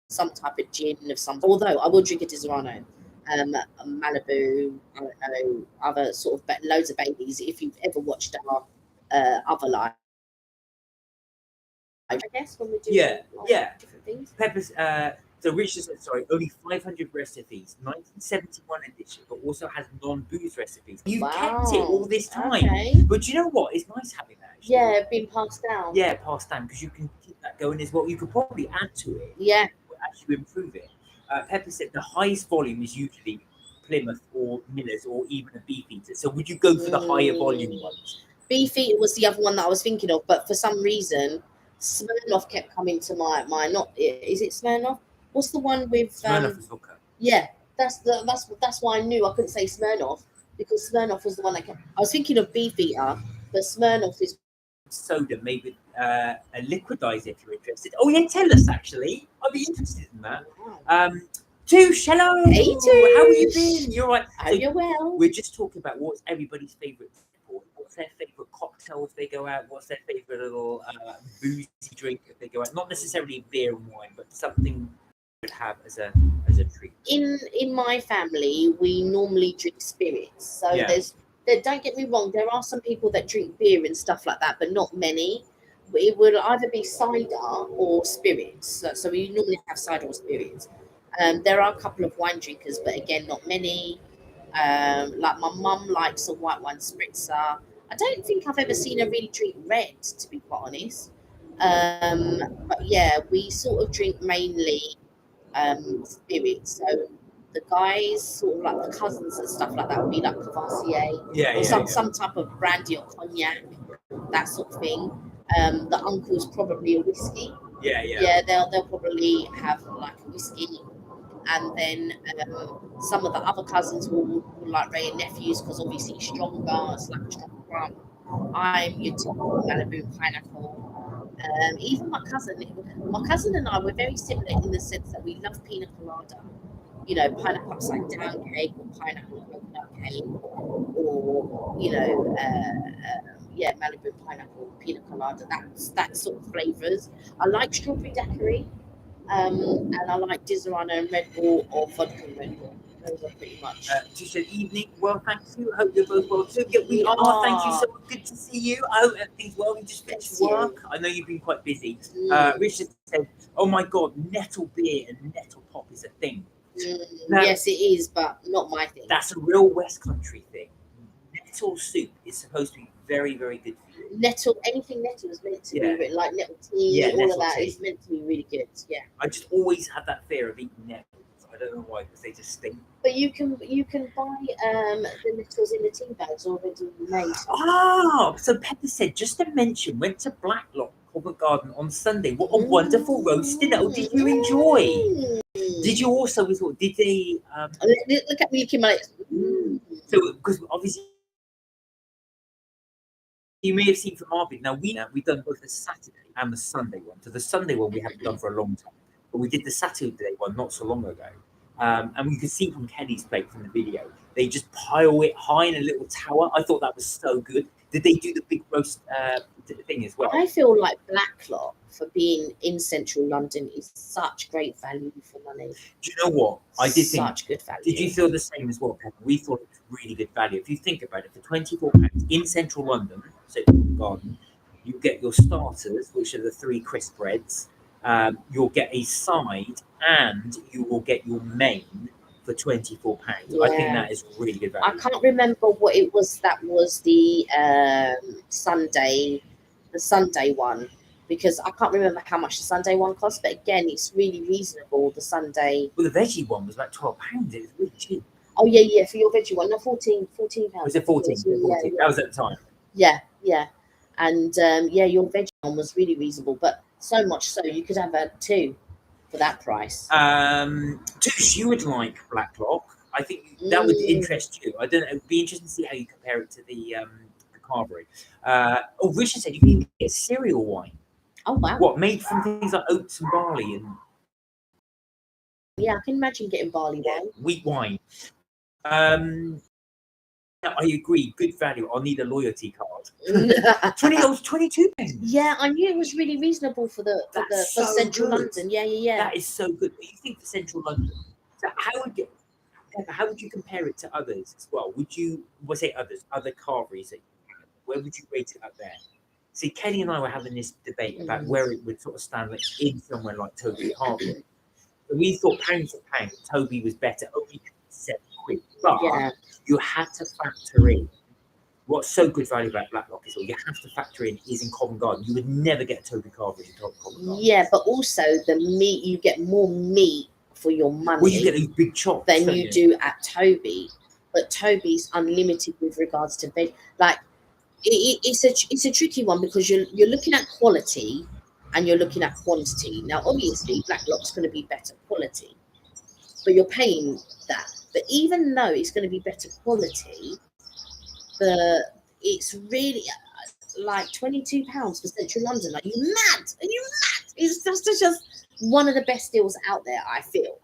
some type of gin of some. Although I will drink a Disaronno, Malibu, I don't know, other sort of loads of babies. If you've ever watched our other live, I guess when we do different things. Pepper's, so Richard said, sorry, only 500 recipes, 1971 edition, but also has non-booze recipes. You've kept it all this time. Okay. But you know what? It's nice having that. Actually. Yeah, being passed down. Yeah, passed down, because you can keep that going as well. You could probably add to it. Yeah. Actually improve it. Pepper said the highest volume is usually Plymouth or Miller's or even a Beefeater. So would you go for the higher volume ones? Beefeater was the other one that I was thinking of, but for some reason, Smirnoff kept coming to my not. Is it Smirnoff? What's the one with Smirnoff is vodka. Yeah, That's why I knew I couldn't say Smirnoff, because Smirnoff was the one that kept. I was thinking of Beefeater, but Smirnoff is. Soda made with a liquidizer if you're interested. Oh yeah, tell us actually. I'd be interested in that. Touche, hello. Hey, How have you Touche. been? You're right. Oh, you're well. We're just talking about what's everybody's favourite sport. What's their favourite cocktail if they go out? What's their favourite little boozy drink if they go out? Not necessarily beer and wine, but something you would have as a treat. In my family, we normally drink spirits. So Yeah. don't get me wrong, there are some people that drink beer and stuff like that, but not many. It would either be cider or spirits. So we normally have cider or spirits. There are a couple of wine drinkers, but again, not many. Like my mum likes a white wine spritzer. I don't think I've ever seen her really drink red, to be quite honest. But yeah, we sort of drink mainly spirits. So the guys, sort of like the cousins and stuff like that, would be like Cavassier or some type of brandy or cognac, that sort of thing. The uncle's probably a whiskey. Yeah, they'll probably have like a whiskey, and then some of the other cousins will like Ray and nephews, because obviously it's stronger. It's like a strong rum. I'm your typical Malibu pineapple. Even my cousin and I were very similar in the sense that we love pina colada. You know, pineapple upside down cake or pineapple coconut cake, or Malibu pineapple pina colada. That sort of flavors. I like strawberry daiquiri, and I like Disaronno and Red Bull or vodka and Red Bull. Those are pretty much. Just an evening. Well, thank you. Hope you're both well too. Yeah, we are. Thank you so much. Good to see you. I hope everything's well. You just finished work. I know you've been quite busy. Richard said, "Oh my God, nettle beer and nettle pop is a thing." Now, yes, it is, but not my thing. That's a real West Country thing. Nettle soup is supposed to be very, very good for you. Anything nettle is meant to be like nettle tea. All of that is meant to be really good. Yeah. I just always had that fear of eating nettles. I don't know why, because they just stink. But you can buy the nettles in the tea bags already made. Oh, so Pepper said, just to mention, went to Blacklock Covent Garden on Sunday. What a wonderful roast dinner! Oh, did you enjoy? Did you also? Did they? Look at me looking like. So, because obviously, you may have seen from our bit. Now we've done both the Saturday and the Sunday one. So the Sunday one we haven't done for a long time, but we did the Saturday one not so long ago. And you can see from Kelly's plate from the video, they just pile it high in a little tower. I thought that was so good. Did they do the big roast thing as well? I feel like Blacklock, for being in central London, is such great value for money. Do you know what? I did think such good value. Did you feel the same as well, Pepper? We thought it was really good value. If you think about it, for £24 in central London, so Garden, you get your starters, which are the 3 crisp breads. You'll get a side, and you will get your main for £24. Yeah. I think that is really good value. I can't remember what it was. That was the Sunday one, because I can't remember how much the Sunday one cost. But again, it's really reasonable. The Sunday. Well, the veggie one was about £12. It was really cheap. Oh yeah, for your veggie one, no, £14. Was it 14? Yeah. That was at the time. Yeah, and your veggie one was really reasonable, but so much so you could have 2 for that price. Touche, you would like Blacklock. I think that would interest you. I don't know. It would be interesting to see how you compare it to the Carvery. Richard said you can even get cereal wine. Oh wow! What, made from things like oats and barley and? Yeah, I can imagine getting barley wine. Wheat wine. I agree. Good value. I'll need a loyalty card. 22 pence. Yeah, I knew it was really reasonable for central London. Yeah. That is so good. But you think for central London? So how would you compare it to others as well? Other carveries? Where would you rate it up there? See, Kenny and I were having this debate about where it would sort of stand in somewhere like Toby Carvery. So we thought pound for pound, Toby was better. Only £7. But you had to factor in what's so good value about Blacklock is, you have to factor in is in Covent Garden. You would never get Toby Carvery in Covent Garden. Yeah, but also the meat, you get more meat for your money. Well, you get these big chops than you do at Toby. But Toby's unlimited with regards to veg. Like it's a tricky one, because you're looking at quality and you're looking at quantity. Now, obviously, Blacklock's going to be better quality. but you're paying that. But even though it's going to be better quality, it's really like £22 for Central London. Are you mad? Are you mad? It's just one of the best deals out there, I feel,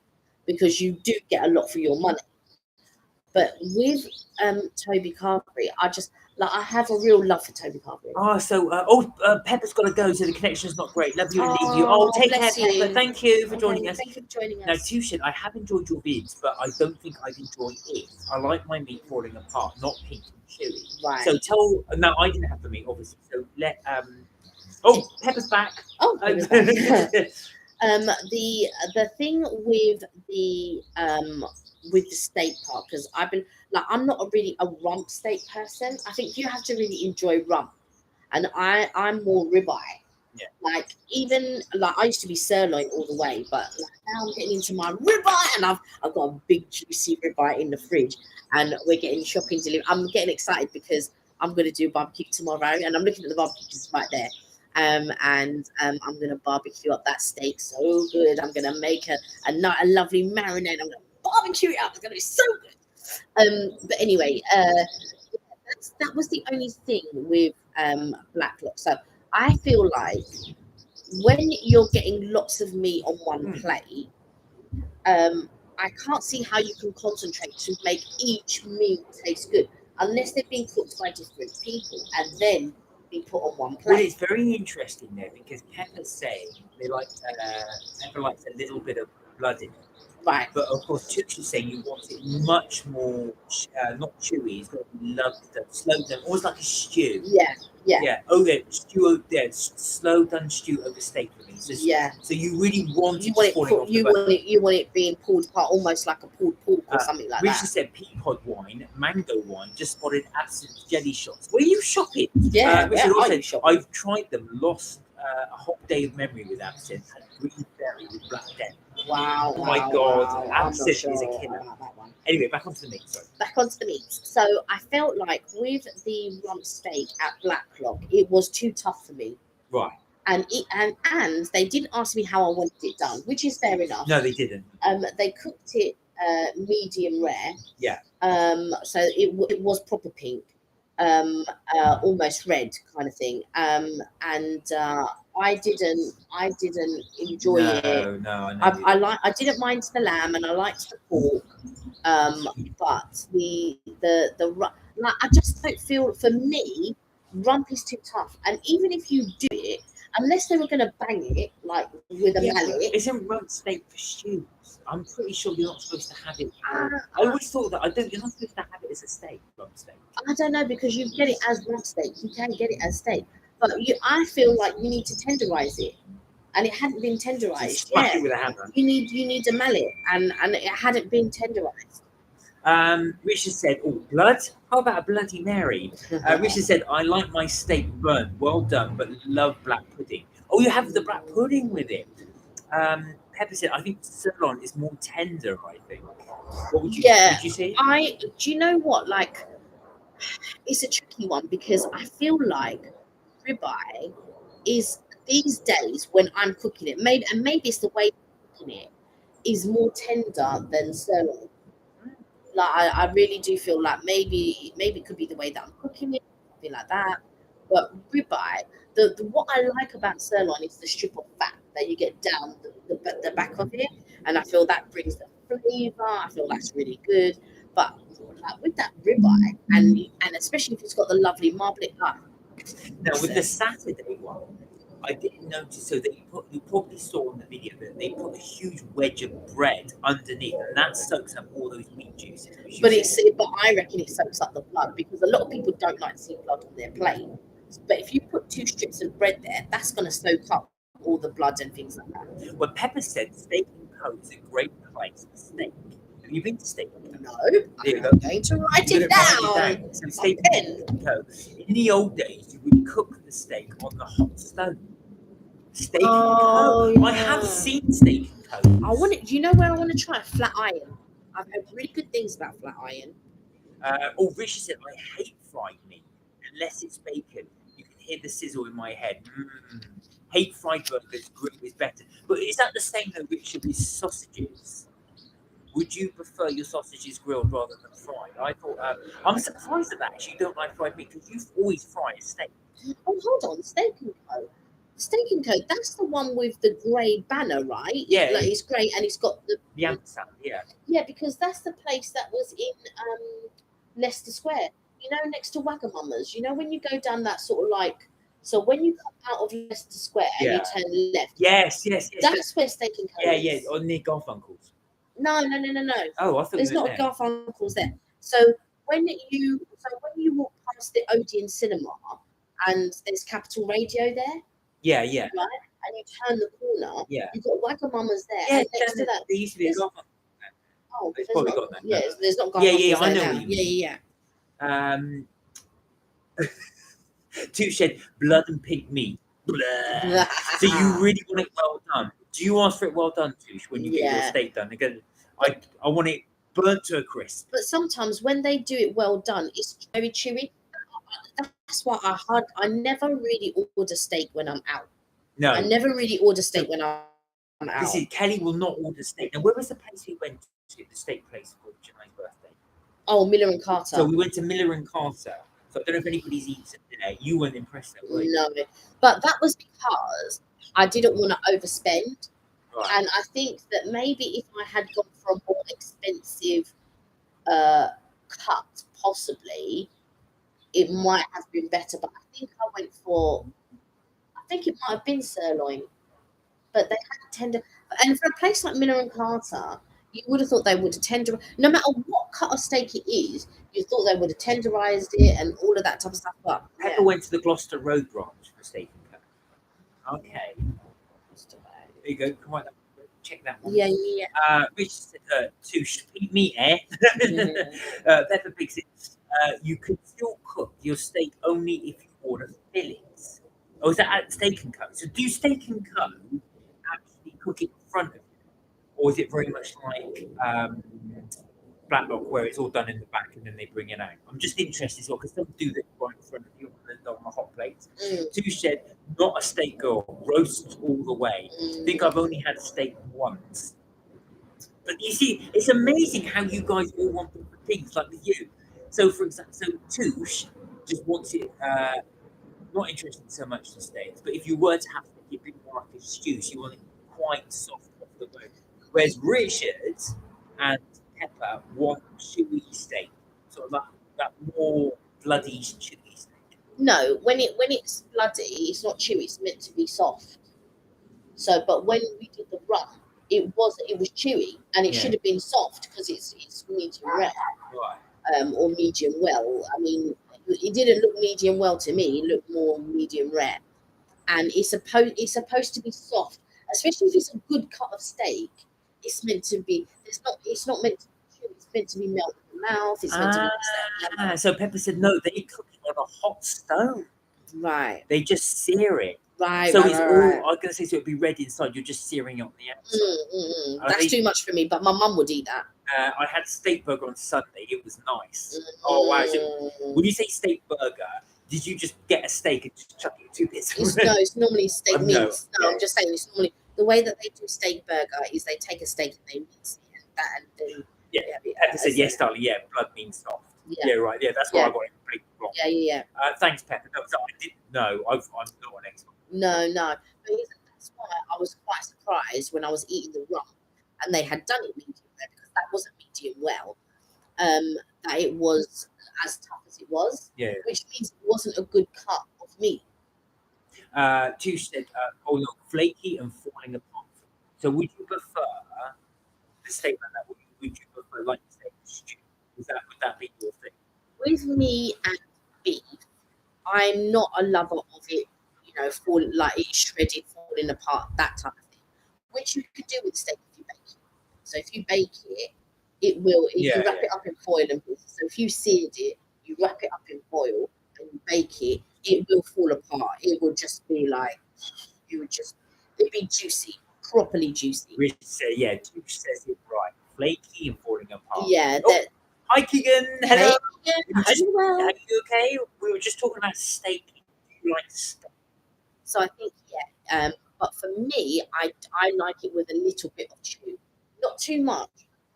because you do get a lot for your money. But with Toby Carberry, I have a real love for Toby Carberry. Oh, so Pepper's got to go, so the connection's not great. Love you and leave you. Oh, Take care, bless you. Pepper. Thank you for joining us. Thank you for joining Now, us. Tushin, I have enjoyed your vids, but I don't think I've enjoyed it. I like my meat falling apart, not pink and chewy. Right. So no, I didn't have the meat, obviously. So Pepper's back. Oh, Pepper's back. The thing with the steak part, because I'm not really a rump steak person. I think you have to really enjoy rump, and I'm more ribeye. Yeah. Like even like I used to be sirloin all the way, but like now I'm getting into my ribeye, and I've got a big juicy ribeye in the fridge, and we're getting shopping delivered. I'm getting excited because I'm going to do barbecue tomorrow, and I'm looking at the barbecue just right there. And I'm gonna barbecue up that steak so good. I'm gonna make a lovely marinade. I'm gonna barbecue it up. It's gonna be so good. But anyway, that was the only thing with Blacklock. So I feel like when you're getting lots of meat on one plate, I can't see how you can concentrate to make each meat taste good unless they're being cooked by different people and then be put on one plate. Well, it's very interesting there because Pepper's saying Pepper likes a little bit of blood in it. Right. But of course, Chooks is saying you want it much more, not chewy. It's got to be slow done, almost like a stew. Yeah. Oh, yeah, stew. Yeah, slow done stew over steak for me. So, So you really want you want it being pulled apart, almost like a pulled pork or something like that. Richard said peapod wine, mango wine. Just spotted absinthe jelly shots. Where are you shopping? Yeah, Richard where also are you shopping? I've tried them. Lost a hot day of memory with absinthe and green berry with black death. Wow. Oh my God. Wow. Absinthe is a killer. That one. Anyway, back onto the meat. Sorry. Back onto the meat. So I felt like with the rump steak at Blacklock, it was too tough for me. Right. And they didn't ask me how I wanted it done, which is fair enough. No, they didn't. They cooked it medium rare. Yeah. So it was proper pink, almost red kind of thing. And I didn't enjoy it. No, I know. I didn't mind the lamb and I liked the pork. But I just don't feel, for me, rump is too tough. And even if you do it, unless they were going to bang it like with a mallet. Isn't rump steak for stews? I'm pretty sure you're not supposed to have it. I always thought that you're not supposed to have it as a steak, rump steak. I don't know, because you get it as rump steak. You can get it as steak, but I feel like you need to tenderize it, and it hadn't been tenderized. Smack it with a hammer. You need a mallet, and it hadn't been tenderized. Richard said, "Oh, blood? How about a Bloody Mary?" Richard said, "I like my steak burnt. Well done, but love black pudding." Oh, you have the black pudding with it. Pepper said, "I think sirloin is more tender. I think." What would you? Did you say? Do you know what? Like, it's a tricky one because I feel like ribeye is these days when I'm cooking it. Maybe it's the way I'm cooking it is more tender than sirloin. Like I really do feel like maybe it could be the way that I'm cooking it, something like that. But ribeye, what I like about sirloin is the strip of fat that you get down the back of it, and I feel that brings the flavor. I feel that's really good. But like with that ribeye, and especially if it's got the lovely marbling. Now with the Saturday one, I didn't notice. So you probably saw in the video that they put a huge wedge of bread underneath, and that soaks up all those meat juices. But I reckon it soaks up the blood, because a lot of people don't like to see blood on their plate. But if you put 2 strips of bread there, that's going to soak up all the blood and things like that. Well, Pepper said Steak & Co is a great place for steak. Have you been to Steak & Co? No, I'm going to write it down. So Steak & Co. In the old days, you would cook the steak on the hot stone. Steak & Co. Yeah. I have seen Steak & Co. Do you know where I want to try? Flat iron. I've heard really good things about flat iron. Richard said, I hate fried meat unless it's bacon. You can hear the sizzle in my head. Hate fried burgers, grill is better. But is that the same though, Richard, with sausages? Would you prefer your sausages grilled rather than fried? I thought I'm surprised at that. Actually, you don't like fried meat because you always fry a steak. Oh, hold on, Steak and Co. Steak and Co. That's the one with the grey banner, right? Yeah, Like it's grey and it's got the the ampersand. Yeah. yeah, because that's the place that was in Leicester Square. You know, next to Wagamama's. You know, when you go down that sort of like, so when you come out of Leicester Square and you Yeah. turn left, Yes. that's where Steak and Co. Yeah, is. or near Garfunkel's. No. Oh, I thought There's you not meant a there. Garfunkel's there. So when you walk past the Odeon Cinema and there's Capital Radio there, Yeah. right, and you turn the corner, Yeah. you've got Wagamama's there, Yeah, and next to that, there used to be a there's- Garfunkel. oh, It's there's probably not, got that. yeah, there's not Yeah, Garfunkel's I there know now. what you mean. Yeah. Two said blood and pig meat. Blah. So you really want it well done. Do you ask for it well done, Touche, when you get your Yeah. steak done? Again, I want it burnt to a crisp. But sometimes when they do it well done, it's very chewy. That's why I never really order steak when I'm out. No. I never really order steak when I'm out. This is Kelly will not order steak. Now, where was the place we went to? The steak place for Janai's birthday. Oh, Miller and Carter. So we went to Miller and Carter. So I don't know if anybody's eaten there. You weren't impressed, though, were you? No, but that was because I didn't want to overspend, Right. and I think that maybe if I had gone for a more expensive cut, possibly it might have been better. But I think it might have been sirloin, but they had tender. And for a place like Miller and Carter, you would have thought they would have no matter what cut of steak it is, you thought they would have tenderized it and all of that type of stuff. But Pepper went to the Gloucester Road branch for steak and co. Okay. There you go. Come on, check that one. Yeah. Rich said, to eat meat, eh? Pepper Pig said, you can still cook your steak only if you order fillets. Oh, is that at Steak and Co? So do Steak and Co actually cook it in front of you? Or is it very much like Blacklock, where it's all done in the back and then they bring it out? I'm just interested as well, because some do that right in front of you on the hot plates. Two said, not a steak girl, roast all the way. I think I've only had steak once. But you see, it's amazing how you guys all want different things, like with you. So, for example, Touche just wants it, not interested so much in steaks, but if you were to have to make it a bit more like a stew, you want it quite soft off the bone. Whereas Richard and Pepper want chewy steak, sort of that more bloody chewy steak. No, when it's bloody, it's not chewy. It's meant to be soft. So, but when we did the run, it was chewy, and it should have been soft because it's medium rare, Right. or medium well. I mean, it didn't look medium well to me. It looked more medium rare, and it's supposed to be soft, especially if it's a good cut of steak. It's meant to be. It's not meant to be chewy. It's meant to be melted in the mouth. It's meant to be. So Pepper said no, they cook it on a hot stone. Right. They just sear it. Right. So right, it's right, all. right. I was gonna say, so it'd be red inside. You're just searing it on the outside. That's too much for me, but my mum would eat that. I had steak burger on Sunday. It was nice. Oh wow! So when you say steak burger, did you just get a steak and just chuck it 2 bits? It's normally steak mince. No, Yeah. I'm just saying it's normally the way that they do steak burger is they take a steak and they mince it and then Pepper said yes, darling. Yeah, blood means soft. Yeah, right. Yeah, that's why I got it completely wrong. Yeah. Thanks, Pepper. No, so I didn't know. I'm not an expert. No. But that's why I was quite surprised when I was eating the rump and they had done it medium rare because that wasn't medium well. That it was as tough as it was. Yeah. Which means it wasn't a good cut of meat. Touche said, oh no, flaky and falling apart. So would you prefer the statement that would you prefer like steak stew? Would that be your thing? With me and beef, I'm not a lover of it, it's shredded, falling apart, that type of thing. Which you could do with steak if you bake it. So if you bake it, it will. If you wrap it up in foil and pieces. So if you seared it, you wrap it up in foil and you bake it, it will fall apart. It will just be like it'd be juicy, properly juicy. Rich said, yeah. Touche says it right. Flaky and falling apart. Yeah. Hi, Keegan. Hello. Hey, Are you okay? We were just talking about steak. Do you like steak? So I think but for me, I like it with a little bit of chew, not too much,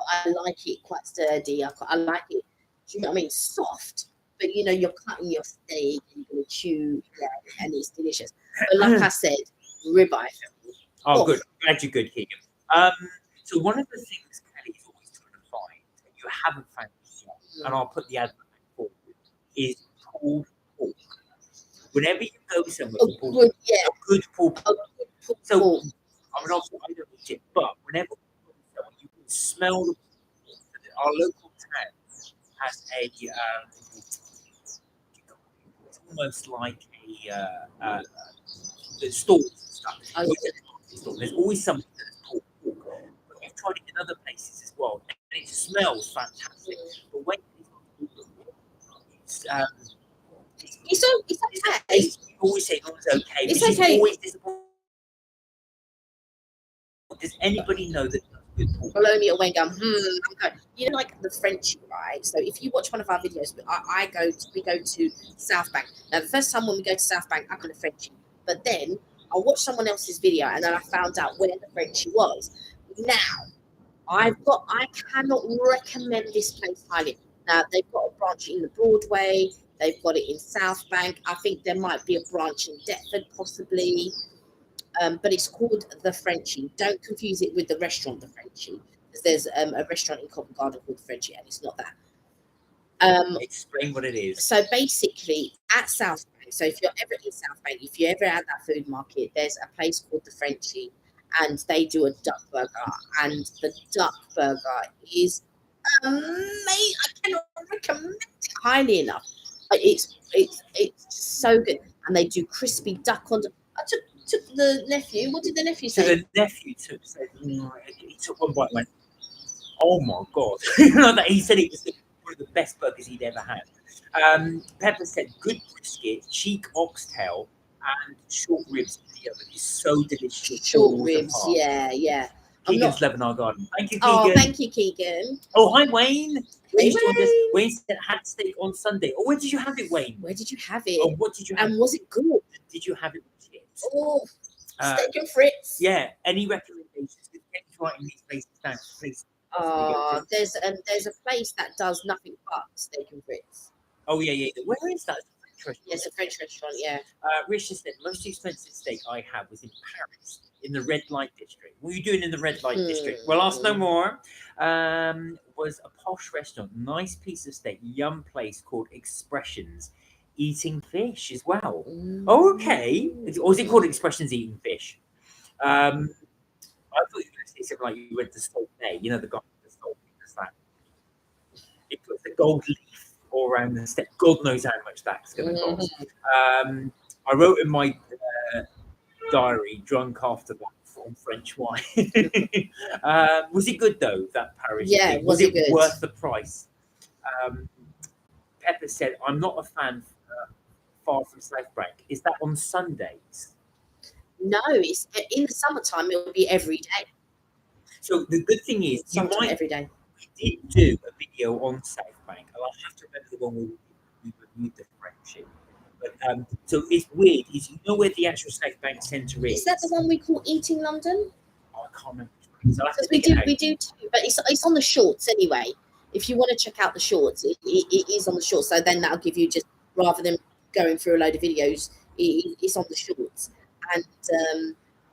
I like it quite sturdy. I like it. Do you know what I mean? Soft, but you know, you're cutting your steak and you're gonna chew, and it's delicious. But like I said, ribeye. Oh, good. Glad you're good, Keegan. So one of the things Kelly is always trying to find, and you haven't found this yet, and I'll put the advert for you, is pulled pork. Whenever you go somewhere, A good, a good pulled pork. good pulled So pork. I mean, also I don't eat it, but whenever you go somewhere, you can smell the pork. Our local town has a it's almost like the stores and stuff. Okay. There's always something that's pulled pork. But we've tried it in other places as well, and it smells fantastic. But when it's It's okay. you always say it's okay. It's She's okay. always disappointed. Does anybody know that good pork? Bologna when I'm good. You know, like the Frenchie, right? So if you watch one of our videos, we go to South Bank. Now the first time when we go to South Bank, I got a Frenchie, but then I watched someone else's video and then I found out where the Frenchie was. Now I cannot recommend this place highly. Now they've got a branch in the Broadway. They've got it in South Bank. I think there might be a branch in Deptford, possibly. But it's called the Frenchie. Don't confuse it with the restaurant, the Frenchie, because there's a restaurant in Covent Garden called the Frenchie, and it's not that. Explain what it is. So basically, at South Bank, so if you're ever in South Bank, if you're ever at that food market, there's a place called the Frenchie, and they do a duck burger, and the duck burger is amazing. I cannot recommend it highly enough. It's so good, and they do crispy duck on. I took the nephew. What did the nephew say? So the nephew said, he took one bite and went, "Oh my god!" He said it was one of the best burgers he'd ever had. Pepper said, "Good brisket, cheek oxtail, and short ribs in the oven is so delicious." Short ribs, yeah. Keegan's loving our garden. Thank you, Keegan. Oh, thank you, Keegan. Oh, hi, Wayne. Hey, Wayne said had steak on Sunday. Oh, where did you have it, Wayne? Where did you have it? Oh, what did you have? And was it good? Did you have it with chips? Oh, steak and Fritz. Yeah. Any recommendations? Get writing these places down, please. Oh, there's a place that does nothing but steak and Fritz. Oh yeah. Where is that? Yes, a French restaurant. Yeah. Richard said most expensive steak I had was in Paris, in the red light district. What were you doing in the red light district? Well, ask no more. Was a posh restaurant, nice piece of steak, yum place called Expressions, eating fish as well. Oh, okay. Or is it called Expressions Eating Fish? I thought you were going to say something like you went to Salt Bay. You know the guy with the salt. That it puts the gold leaf all around the step. God knows how much that's going to cost. I wrote in my diary, drunk after that on French wine. Was it good though, that Paris? Yeah, thing? was it good? Worth the price? Pepper said, "I'm not a fan far from South Bank. Is that on Sundays?" No, it's in the summertime. It will be every day. So the good thing is, you might every day. We did do a video on South Bank, and I'll have to remember the one we reviewed the friendship. But so it's weird. Is you know where the actual South Bank Centre is? Is that the one we call Eating London? Oh, I can't remember. Because we do too, but it's on the shorts anyway. If you want to check out the shorts, it is on the shorts. So then that'll give you just rather than going through a load of videos, it's on the shorts, and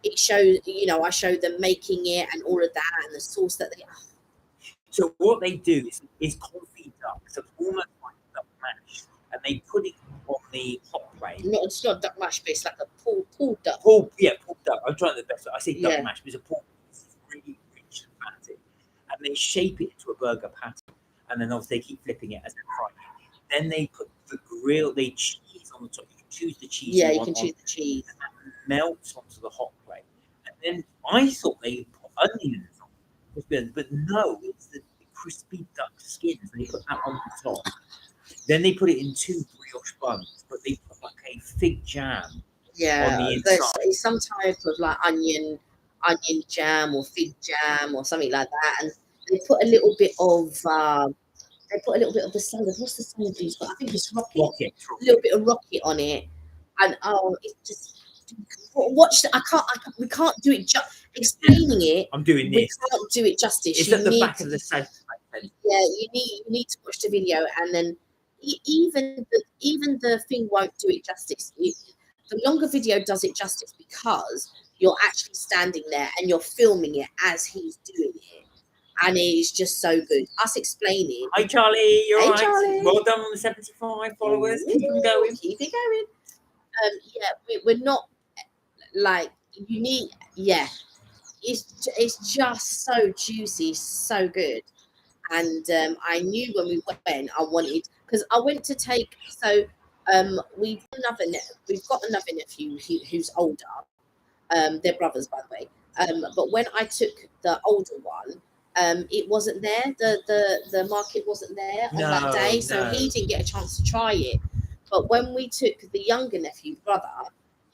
it shows. You know, I show them making it and all of that, and the sauce that they. So what they do is confit duck, so it's almost like duck mash, and they put it on the hot plate. No, it's not duck mash, but it's like a pulled duck. Pulled duck. I'm trying the best. I say duck mash, but it's a pulled. It's really rich and fatty, and they shape it into a burger patty, and then obviously they keep flipping it as they fry it. Then they put the cheese on the top. You can choose the cheese. Yeah, you can choose the cheese. And it melts onto the hot plate, and then I thought they put onions. But no, it's the crispy duck skins. They put that on the top. Then they put it in 2 brioche buns, but they put like a fig jam on the inside. There's some type of like onion jam or fig jam or something like that, and they put a little bit of the salad. What's the salad? I think it's rocket. A little bit of rocket on it, and it's just watch. We can't do it. Explaining it. I'm doing We this. can't do it justice. It's You at the need back of the safe. Yeah, you need to watch the video, and then even the thing won't do it justice. The longer video does it justice because you're actually standing there and you're filming it as he's doing it, and it is just so good. Us explaining. Hi Charlie, you're Hey, right. Charlie. Well done on the 75 followers. Keep them going. Keep it going. Yeah, we're not like you need. Yeah, it's just so juicy, so good. And I knew when we went, I wanted because I went to take. So we've got another nephew who's older. They're brothers, by the way. But when I took the older one, it wasn't there. The market wasn't there on that day, so he didn't get a chance to try it. But when we took the younger nephew, brother,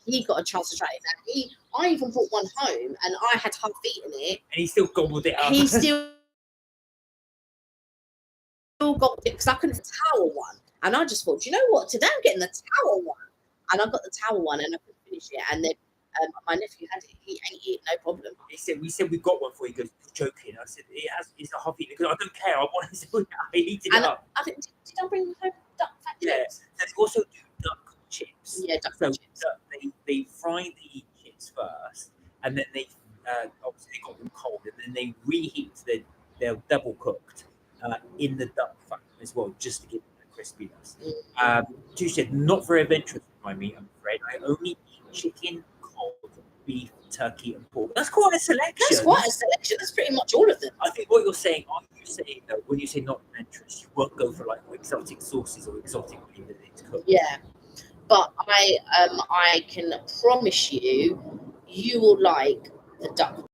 he got a chance to try it. Now I even brought one home, and I had half eaten it. And he still gobbled it up. He still got it because I couldn't have the tower one, and I just thought, you know what? Today I'm getting the tower one, and I got the tower one, and I couldn't finish it. And then my nephew had it. He ate it, no problem. We said we've got one for you. He goes, you're joking. I said, it's a hobby. Because I don't care. I want to do it. I eat it up. I think, did I bring home duck fat chips? Yeah. They also do duck chips. Yeah, duck chips. They fry the chips first, and then they obviously they got them cold, and then they reheat. They're double cooked in the duck fat as well, just to give them the crispiness. You said not very adventurous with my meat. I'm afraid I only eat chicken, cod, beef, turkey, and pork. That's quite a selection. That's pretty much all of them. I think what you're saying, though, when you say not adventurous, you won't go for like exotic sauces or exotic meat that it's cooked. Yeah, but I can promise you, you will like the duck.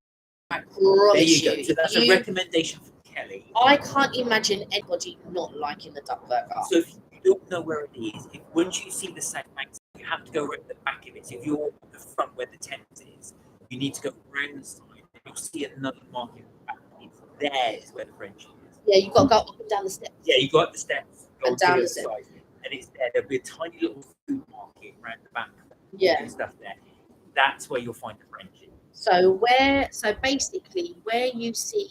I promise there you go. So that's a recommendation from Kelly. I can't imagine anybody not liking the duck burger. So if you don't know where it is, once you see the sandbanks, you have to go right at the back of it. So if you're at the front where the tent is, you need to go around the side, and you'll see another market at the back. It's there is where the French is. Yeah, you've got to go up and down the steps. Yeah, you go up the steps, go and down the steps, and it's there. There'll be a tiny little food market around the back. Yeah, and stuff there. That's where you'll find the French. So basically where you see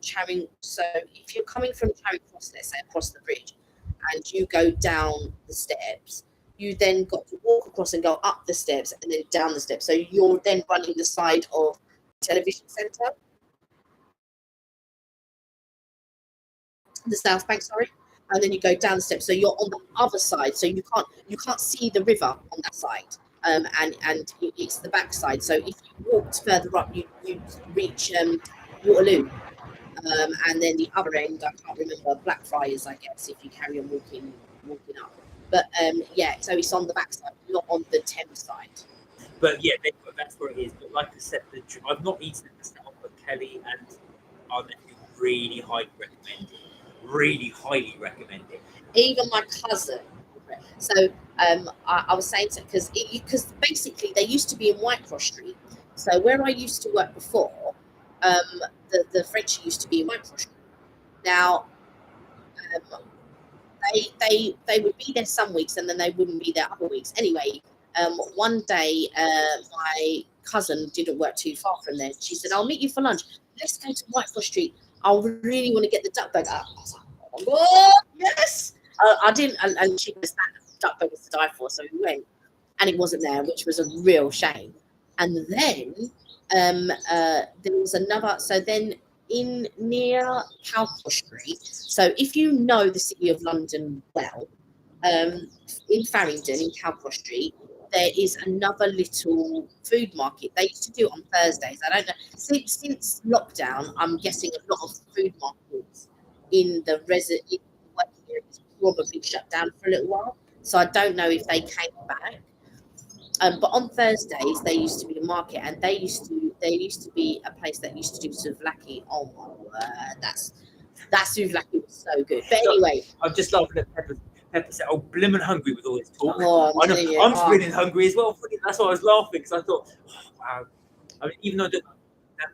Charing, so if you're coming from Charing Cross, let's say across the bridge, and you go down the steps, you then got to walk across and go up the steps and then down the steps. So you're then running the side of television centre, the South Bank, sorry, and then you go down the steps. So you're on the other side, so you can't see the river on that side. And it's the back side. So if you walked further up, you reach Waterloo, and then the other end, I can't remember, Blackfriars, I guess, if you carry on walking up. But yeah, so it's on the back side, not on the Thames side. But yeah, that's where it is. But like I said, I've not eaten it myself, but Kelly and our nephew really highly recommend it. Even my cousin. So I was saying to because basically they used to be in Whitecross Street. So where I used to work before, the French used to be in Whitecross Street. Now they would be there some weeks and then they wouldn't be there other weeks. Anyway, one day my cousin didn't work too far from there. She said, "I'll meet you for lunch. Let's go to Whitecross Street. I really want to get the duck burger." I was like, "Oh my God, yes!" I didn't, and she was that duck burgers to die for, so we went, and it wasn't there, which was a real shame. And then there was another. So then in near Calcross Street. So if you know the City of London well, in Farringdon, in Calcross Street, there is another little food market. They used to do it on Thursdays. I don't know. Since lockdown, I'm guessing a lot of food markets in the working areas probably shut down for a little while. So I don't know if they came back. But on Thursdays, there used to be a market, and there used to be a place that used to do souvlaki. Oh my word, that souvlaki was so good. But anyway, I'm just laughing at Pepper. Pepper said, "Oh, blimmin' hungry with all this talk." Oh, I'm feeling hungry as well. That's why I was laughing, because I thought, oh, wow. I mean, even though I don't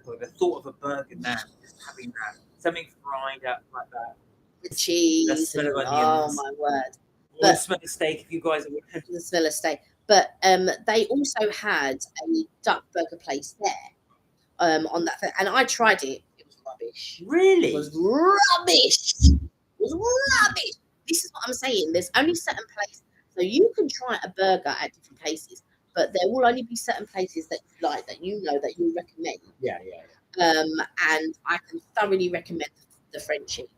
like the thought of a burger now, just having that, something fried up like that, the cheese. The smell of onions. Oh my word! Or the smell of steak, if you guys are the smell of steak. But they also had a duck burger place there on that, and I tried it. It was rubbish. Really? It was rubbish. It was rubbish. This is what I'm saying. There's only certain places, so you can try a burger at different places, but there will only be certain places that you like, that you know, that you recommend. Yeah. And I can thoroughly recommend the Frenchie.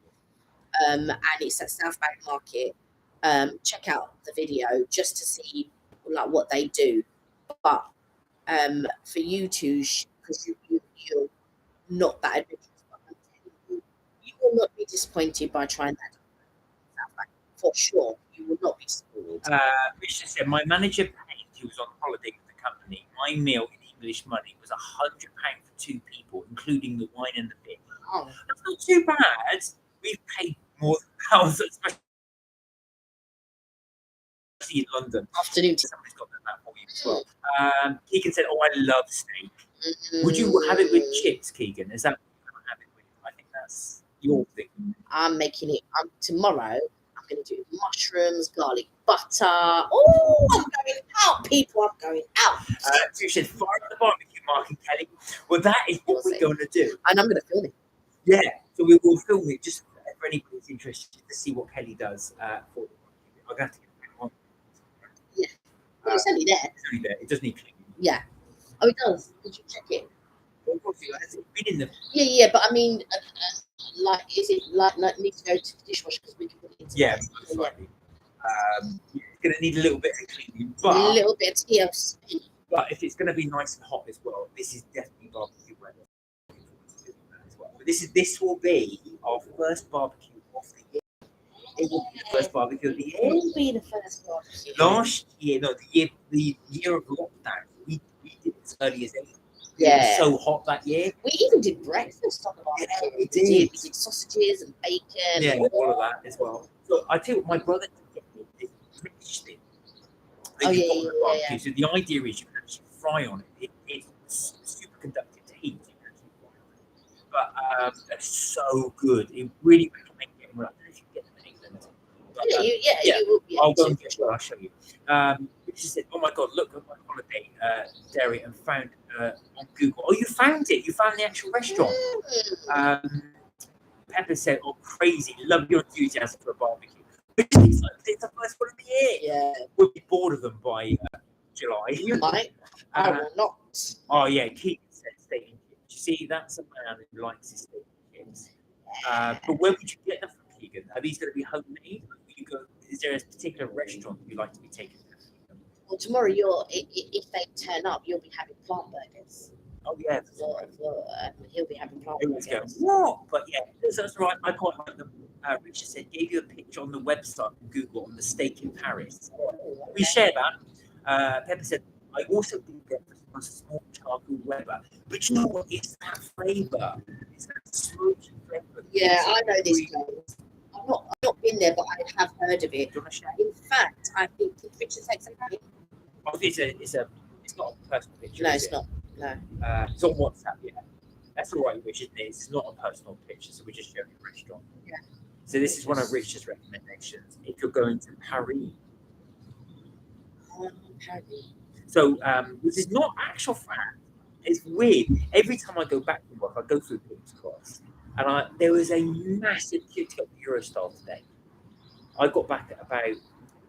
And it's at South Bank Market. Check out the video just to see like what they do. But for you to, because you're not that adventurous, but I'm telling you, you will not be disappointed by trying that South Bank for sure. You will not be disappointed. Richard said, my manager paid, he was on holiday with the company. My meal in English money was £100 for 2 people, including the wine and the beer. Oh, That's not too bad. We've paid more than ours, especially in London. afternoon tea. Somebody's got that for you as well. Keegan said, oh, I love steak. Would you have it with chips, Keegan? Is that what you're going to have it with? I think that's your thing. I'm making it tomorrow. I'm going to do mushrooms, garlic butter. Oh, I'm going out, people. I'm going out. You said, fire at the barbecue, Mark and Kelly. Well, that is what we're going to do. And I'm going to film it. Yeah, so we will film it just for anybody who's interested to see what Kelly does for the barbecue. I'm going to have to get it on. Yeah. Well, it's only there. It's only there. It does need cleaning. Yeah. Oh, it does. Did you check it? Well, of course, has it been in the... Yeah, but I mean, like, is it like needs to go to the dishwasher because we can put it into Yeah, slightly. It's going to need a little bit of cleaning, but a little bit of TLC. But if it's going to be nice and hot as well, this is definitely barbecue weather. But this will be our first barbecue of the year. It will be the first barbecue of the year. It will be the first barbecue. Last year, no, the year of lockdown, we did it as early as April. Yeah. It was so hot that year. We even did breakfast on the barbecue. Yeah, we did. did. We did sausages and bacon. Yeah, all of that as well. So I tell you what, my brother did get me this British thing. Oh, yeah, on the barbecue. yeah. So the idea is you can actually fry on it. It's super conductive to heat. You can actually fry on it. But it's so good. It really recommend getting one. I don't know if you can get them in England. But, You will be I'll able go and to. get one. I'll show you. Which is it? Oh my God! Look at my holiday, Derry, and found on Google. Oh, you found it! You found the actual restaurant. Pepper said, "Oh, crazy! Love your enthusiasm for a barbecue." It's the first one of the year. Yeah. We'll be bored of them by July. You might. I will not. Oh yeah, Keegan said steak and chips. You see, that's a man who likes his steak and chips. But where would you get them from, Keegan? Are these going to be homemade? Is there a particular restaurant you like to be taken to? Well, tomorrow if they turn up, you'll be having plant burgers. Oh yeah, He'll be having plant burgers. burgers. What? But yeah, that's right. I quite like them. Richard said, gave you a picture on the website on Google on the steak in Paris. We share that. Pepper said, I also did get a small charcoal Weber. But you know what? It's that flavour. It's that smoky flavour. Yeah, I know this place. I've not been there, but I have heard of it. Do you want to share? In fact, I think did Richard say something? Oh, it's not a personal picture. No, it's not. No. It's on WhatsApp, yeah. That's all right, Richard. It's not a personal picture, so we're just showing a restaurant. Yeah. So this is one of Richard's recommendations if you're going to Paris. Paris. So this is not actual fact. It's weird. Every time I go back from work, I go through King's Cross, and there was a massive queue to get the Eurostar today. I got back at about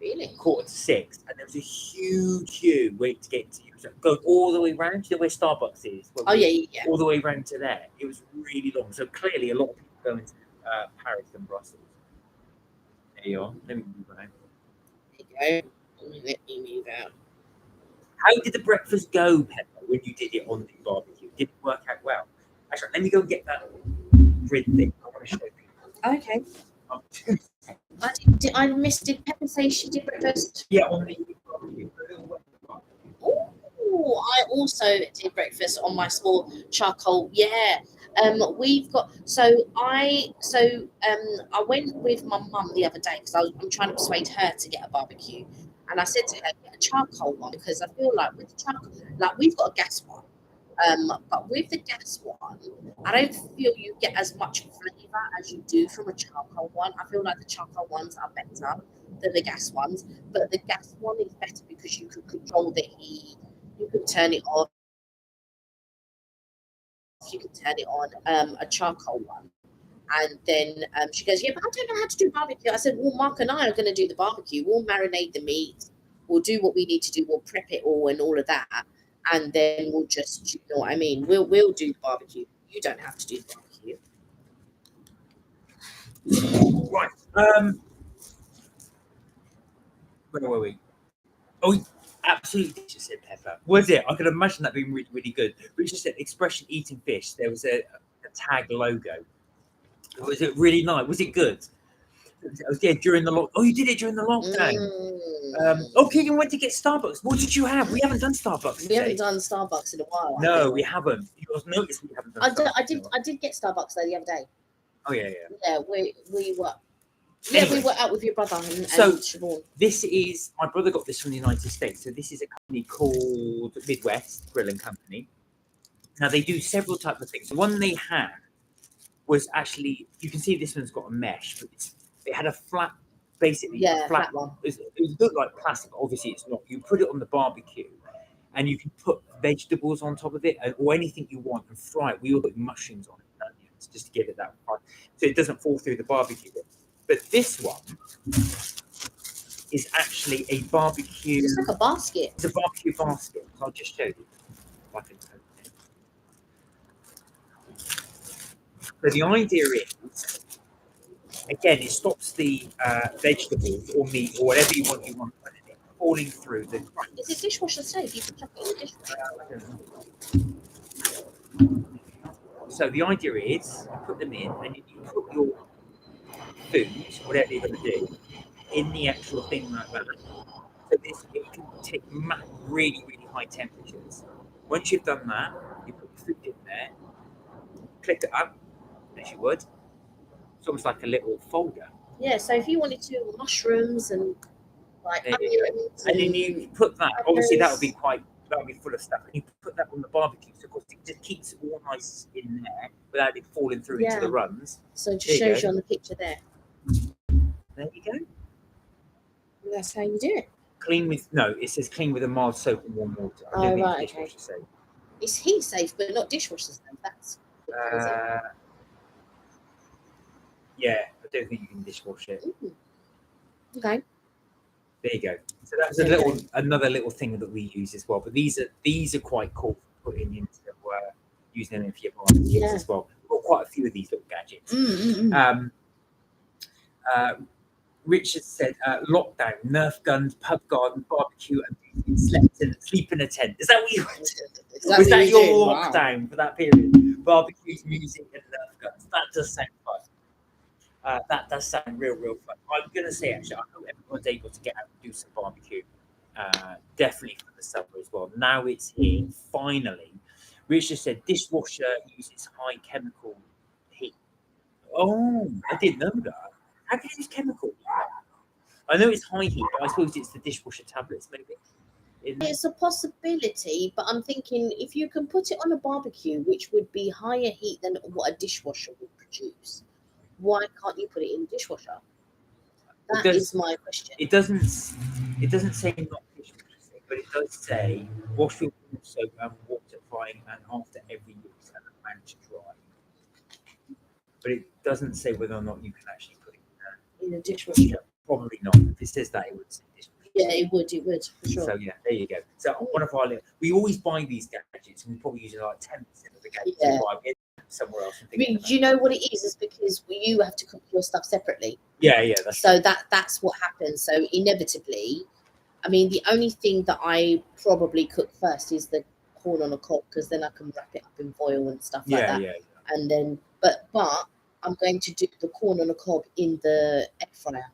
5:45, and there was a huge queue waiting to get to Eurostar, going all the way around to where Starbucks is. Yeah. All the way around to there. It was really long. So clearly, a lot of people going to Paris and Brussels. There you are. Let me move out. There you go. Let me move out. How did the breakfast go, Pepper, when you did it on the barbecue? Did it work out well? Actually, let me go and get that grid thing. I want to show you. Okay. I missed. Did Pepper say she did breakfast? Yeah, on the barbecue. Oh, I also did breakfast on my small charcoal. Yeah. We've got I went with my mum the other day because I'm trying to persuade her to get a barbecue, and I said to her, get a charcoal one because I feel like with the charcoal, like we've got a gas one, But with the gas one, I don't feel you get as much flavour as you do from a charcoal one. I feel like the charcoal ones are better than the gas ones, but the gas one is better because you can control the heat, you can turn it off, you can turn it on. A charcoal one. And then she goes, yeah, but I don't know how to do barbecue. I said, well, Mark and I are going to do the barbecue. We'll marinate the meat. We'll do what we need to do. We'll prep it all and all of that. And then we'll just, you know what I mean? We'll do the barbecue. You don't have to do the barbecue. Right. Where were we? Oh, absolutely delicious, said Pepper. Was it? I can imagine that being really, really good. Richard said, expression eating fish. There was a tag logo. Was it really nice? Was it good? It was, yeah, during the lock. Oh, you did it during the lockdown. Oh, Keegan went to get Starbucks. What did you have? We haven't done Starbucks today. We haven't done Starbucks in a while. No, we haven't. You noticed we haven't done Starbucks. I did get Starbucks though the other day. Oh, yeah. Yeah, we were. Yeah, anyway, we were out with your brother and Siobhan. This is, my brother got this from the United States. So this is a company called Midwest Grilling Company. Now they do several types of things. The one they had was actually, you can see this one's got a mesh, but it had a flat, basically a flat one. It looked like plastic, but obviously it's not. You put it on the barbecue and you can put vegetables on top of it or anything you want and fry it. We were putting mushrooms on it, onions, just to give it that fry, so it doesn't fall through the barbecue bit. But this one is actually a barbecue. It's like a basket. It's a barbecue basket. I'll just show you. If I can open it. So the idea is, again, it stops the vegetables or meat or whatever you want it falling through the. Is it dishwasher safe? You can chuck it in the dishwasher. So the idea is, you put them in, and you put your food, whatever you're going to do, in the actual thing like that. So it can take really, really high temperatures. Once you've done that, you put the food in there, click it up, as you would. It's almost like a little folder. Yeah, so if you wanted to do mushrooms and like onions, and then you put that, obviously that would be full of stuff, and you put that on the barbecue, so of course it just keeps it all nice in there without it falling through into the runs. So it just shows you on the picture there. There you go. That's how you do it. It says clean with a mild soap and warm water. Oh, right, okay. Safe. It's heat safe, but not dishwasher safe. That's yeah, I don't think you can dishwash it. Okay. There you go. So that's another little thing that we use as well. But these are quite cool for putting into using them for your barbecues as well. We've got quite a few of these little gadgets. Richard said, lockdown, Nerf guns, pub garden, barbecue, and sleep in a tent. Is that what you wanted? Was that your lockdown for that period? Barbecues, music, and Nerf guns. That does sound fun. That does sound real fun. I'm going to say, actually, I hope everyone's able to get out and do some barbecue. Definitely for the summer as well. Now it's here, finally. Richard said, dishwasher uses high chemical heat. Oh, I didn't know that. How can you use chemicals? I know it's high heat, but I suppose it's the dishwasher tablets, maybe. It's a possibility, but I'm thinking if you can put it on a barbecue, which would be higher heat than what a dishwasher would produce, why can't you put it in the dishwasher? That is my question. It doesn't say not dishwasher, but it does say wash with soap and water frying and after every use and allow to dry. But it doesn't say whether or not you can actually put it in a dishwasher. Probably not. If it says that, it would say dishwasher. Yeah, it would, for sure. So yeah, there you go. So one of our we always buy these gadgets, and we probably use like 10% of the gadgets we buy somewhere else. I mean, do you know what it is? It's because you have to cook your stuff separately. Yeah. That's what happens. So inevitably, I mean, the only thing that I probably cook first is the corn on a cob, because then I can wrap it up in foil and stuff like that. Yeah. And then, but I'm going to do the corn on a cob in the air fryer.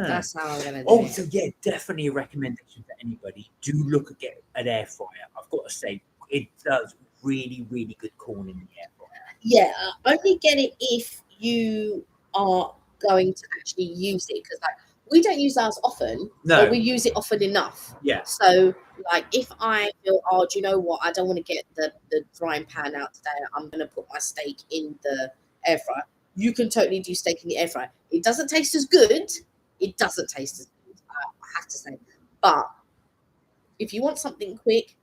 That's how I'm going to do it. So yeah, definitely a recommendation for anybody. Do look at get an air fryer. I've got to say, it does really, really good corn in the air fryer. Yeah, only get it if you are going to actually use it, because like We don't use ours often, No. but we use it often enough. Yeah. So, like, if I feel, oh, do you know what? I don't want to get the frying pan out today. I'm going to put my steak in the air fryer. You can totally do steak in the air fryer. It doesn't taste as good. It doesn't taste as good, I have to say. But if you want something quick,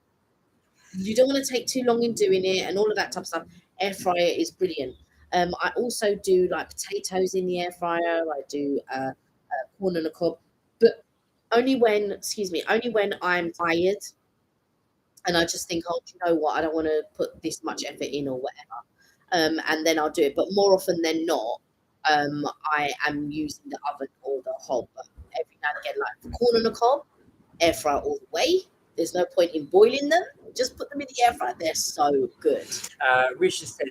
you don't want to take too long in doing it and all of that type of stuff, air fryer is brilliant. I also do like potatoes in the air fryer. I do corn on the cob, but only when, only when I'm tired and I just think, oh, do you know what? I don't want to put this much effort in or whatever. And then I'll do it. But more often than not, I am using the oven or the hob. But every now and again, like for corn on the cob, air fryer all the way. There's no point in boiling them. Just put them in the air fryer. They're so good. Richard said,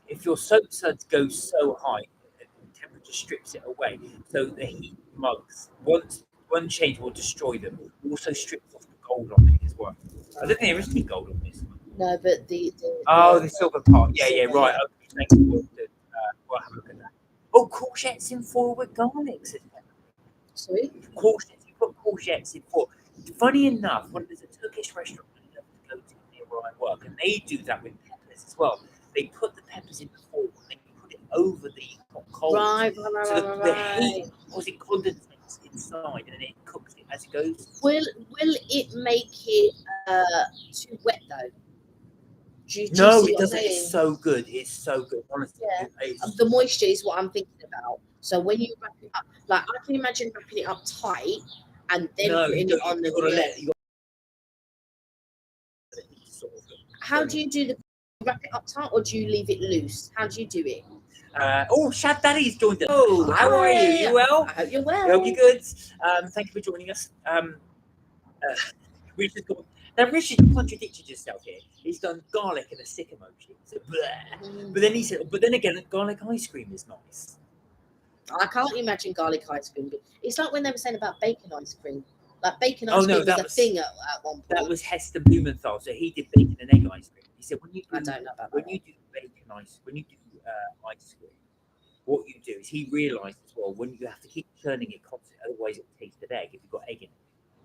if your soap suds go so high, the temperature strips it away. So the heat mugs, one change will destroy them. Also strips off the gold on it as well. I don't think there is any gold on this one. No, but the silver part. Yeah, right. Okay, thank you. We'll have a look at that. Oh, courgettes in foil with garlic. Sorry? Courgettes. You put courgettes in foil. Funny enough, there's a Turkish restaurant I love to go to near where I work, and they do that with peppers as well. They put the peppers in the foil and they put it over the hot coals. Right. So the heat, it condensates inside and then it cooks it as it goes. Will it make it too wet though? No, it doesn't. It's so good. It's so good. Honestly, the moisture is what I'm thinking about. So when you wrap it up, like I can imagine wrapping it up tight and then putting it on the. How do you do the wrap it up tight, or do you leave it loose? How do you do it? Shad Daddy's joined us. Oh, how are you? You well? I hope you're well. I hope you're good. Thank you for joining us. Richard's got. Now, Richard, you contradicted yourself here. He's done garlic and a sick emoji. So, but then he said, but then again, garlic ice cream is nice. I can't imagine garlic ice cream. But it's like when they were saying about bacon ice cream. Like bacon ice cream was a thing at one point. That was Hester Blumenthal. So he did bacon and egg ice cream. He said when you do, I don't know about when you do bacon ice, when you do ice cream, what you do is he realised as well when you have to keep churning it constantly, otherwise it will taste of egg if you've got egg in it.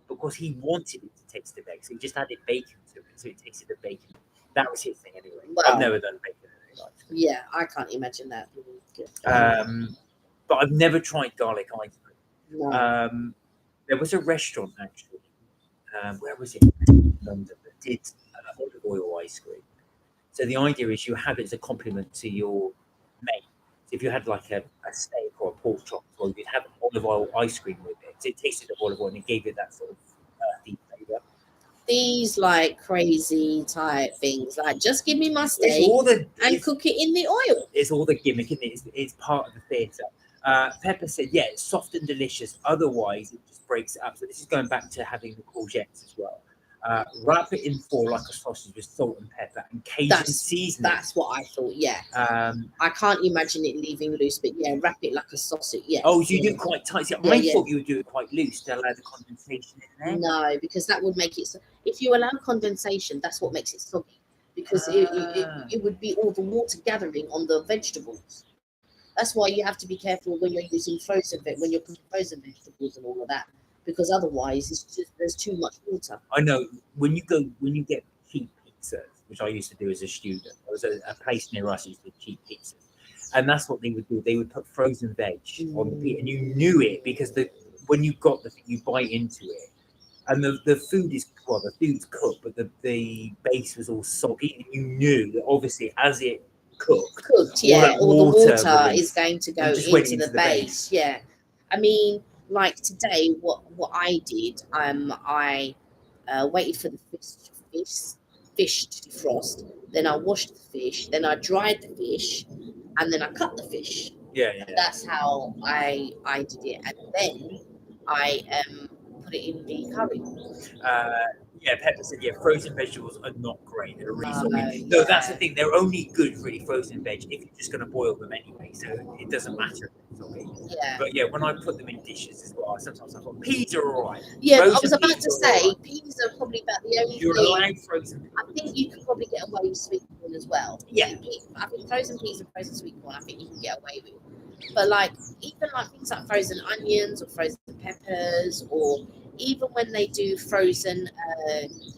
Because he wanted it to taste of egg, so he just added bacon to it, so it tasted of bacon. That was his thing anyway. Well, I've never done bacon and egg ice cream. Yeah, I can't imagine that. But I've never tried garlic ice cream. No. There was a restaurant actually. Where was it? In London that did olive oil ice cream. So the idea is you have it as a compliment to your mate. So if you had like a steak or a pork chop, well, you'd have olive oil ice cream with it. So it tasted of olive oil and it gave it that sort of deep flavour. These like crazy type things, like just give me my steak and cook it in the oil. It's all the gimmick, isn't it? It's part of the theatre. Pepper said, yeah, it's soft and delicious. Otherwise, it just breaks it up. So this is going back to having the courgettes as well. Wrap it in foil like a sausage with salt and pepper and Cajun seasoning. That's what I thought, yeah. I can't imagine it leaving loose, but yeah, wrap it like a sausage, yeah. Oh, you do it quite tight. See, I thought you would do it quite loose to allow the condensation in there. No, because that would make it... If you allow condensation, that's what makes it soggy. Because it would be all the water gathering on the vegetables. That's why you have to be careful when you're using frozen vegetables and all of that, because otherwise it's just there's too much water. I know when you get cheap pizzas, which I used to do as a student. There was a place near us used to do cheap pizzas, and that's what they would do. They would put frozen veg on the pizza, and you knew it because when you got the thing, you bite into it, and the food's cooked, but the base was all soggy, and you knew that obviously as it cooked, all the water is going to go into the base. Yeah, I mean, like today, what I did, I waited for the fish to defrost. Then I washed the fish. Then I dried the fish, and then I cut the fish. Yeah. That's how I did it, and then I put it in the curry. Yeah, Pepper said, frozen vegetables are not great. They're really soggy. No, that's the thing. They're only good, really, frozen veg, if you're just going to boil them anyway. So it doesn't matter if they're soggy. Yeah. But yeah, when I put them in dishes as well, sometimes I thought peas are all right. Yeah, I was about to say, peas are probably about the only You're allowed frozen. I think you could probably get away with sweet corn as well. Yeah. I think frozen peas and frozen sweet corn, I think you can get away with. But like even like things like frozen onions or frozen peppers, or even when they do frozen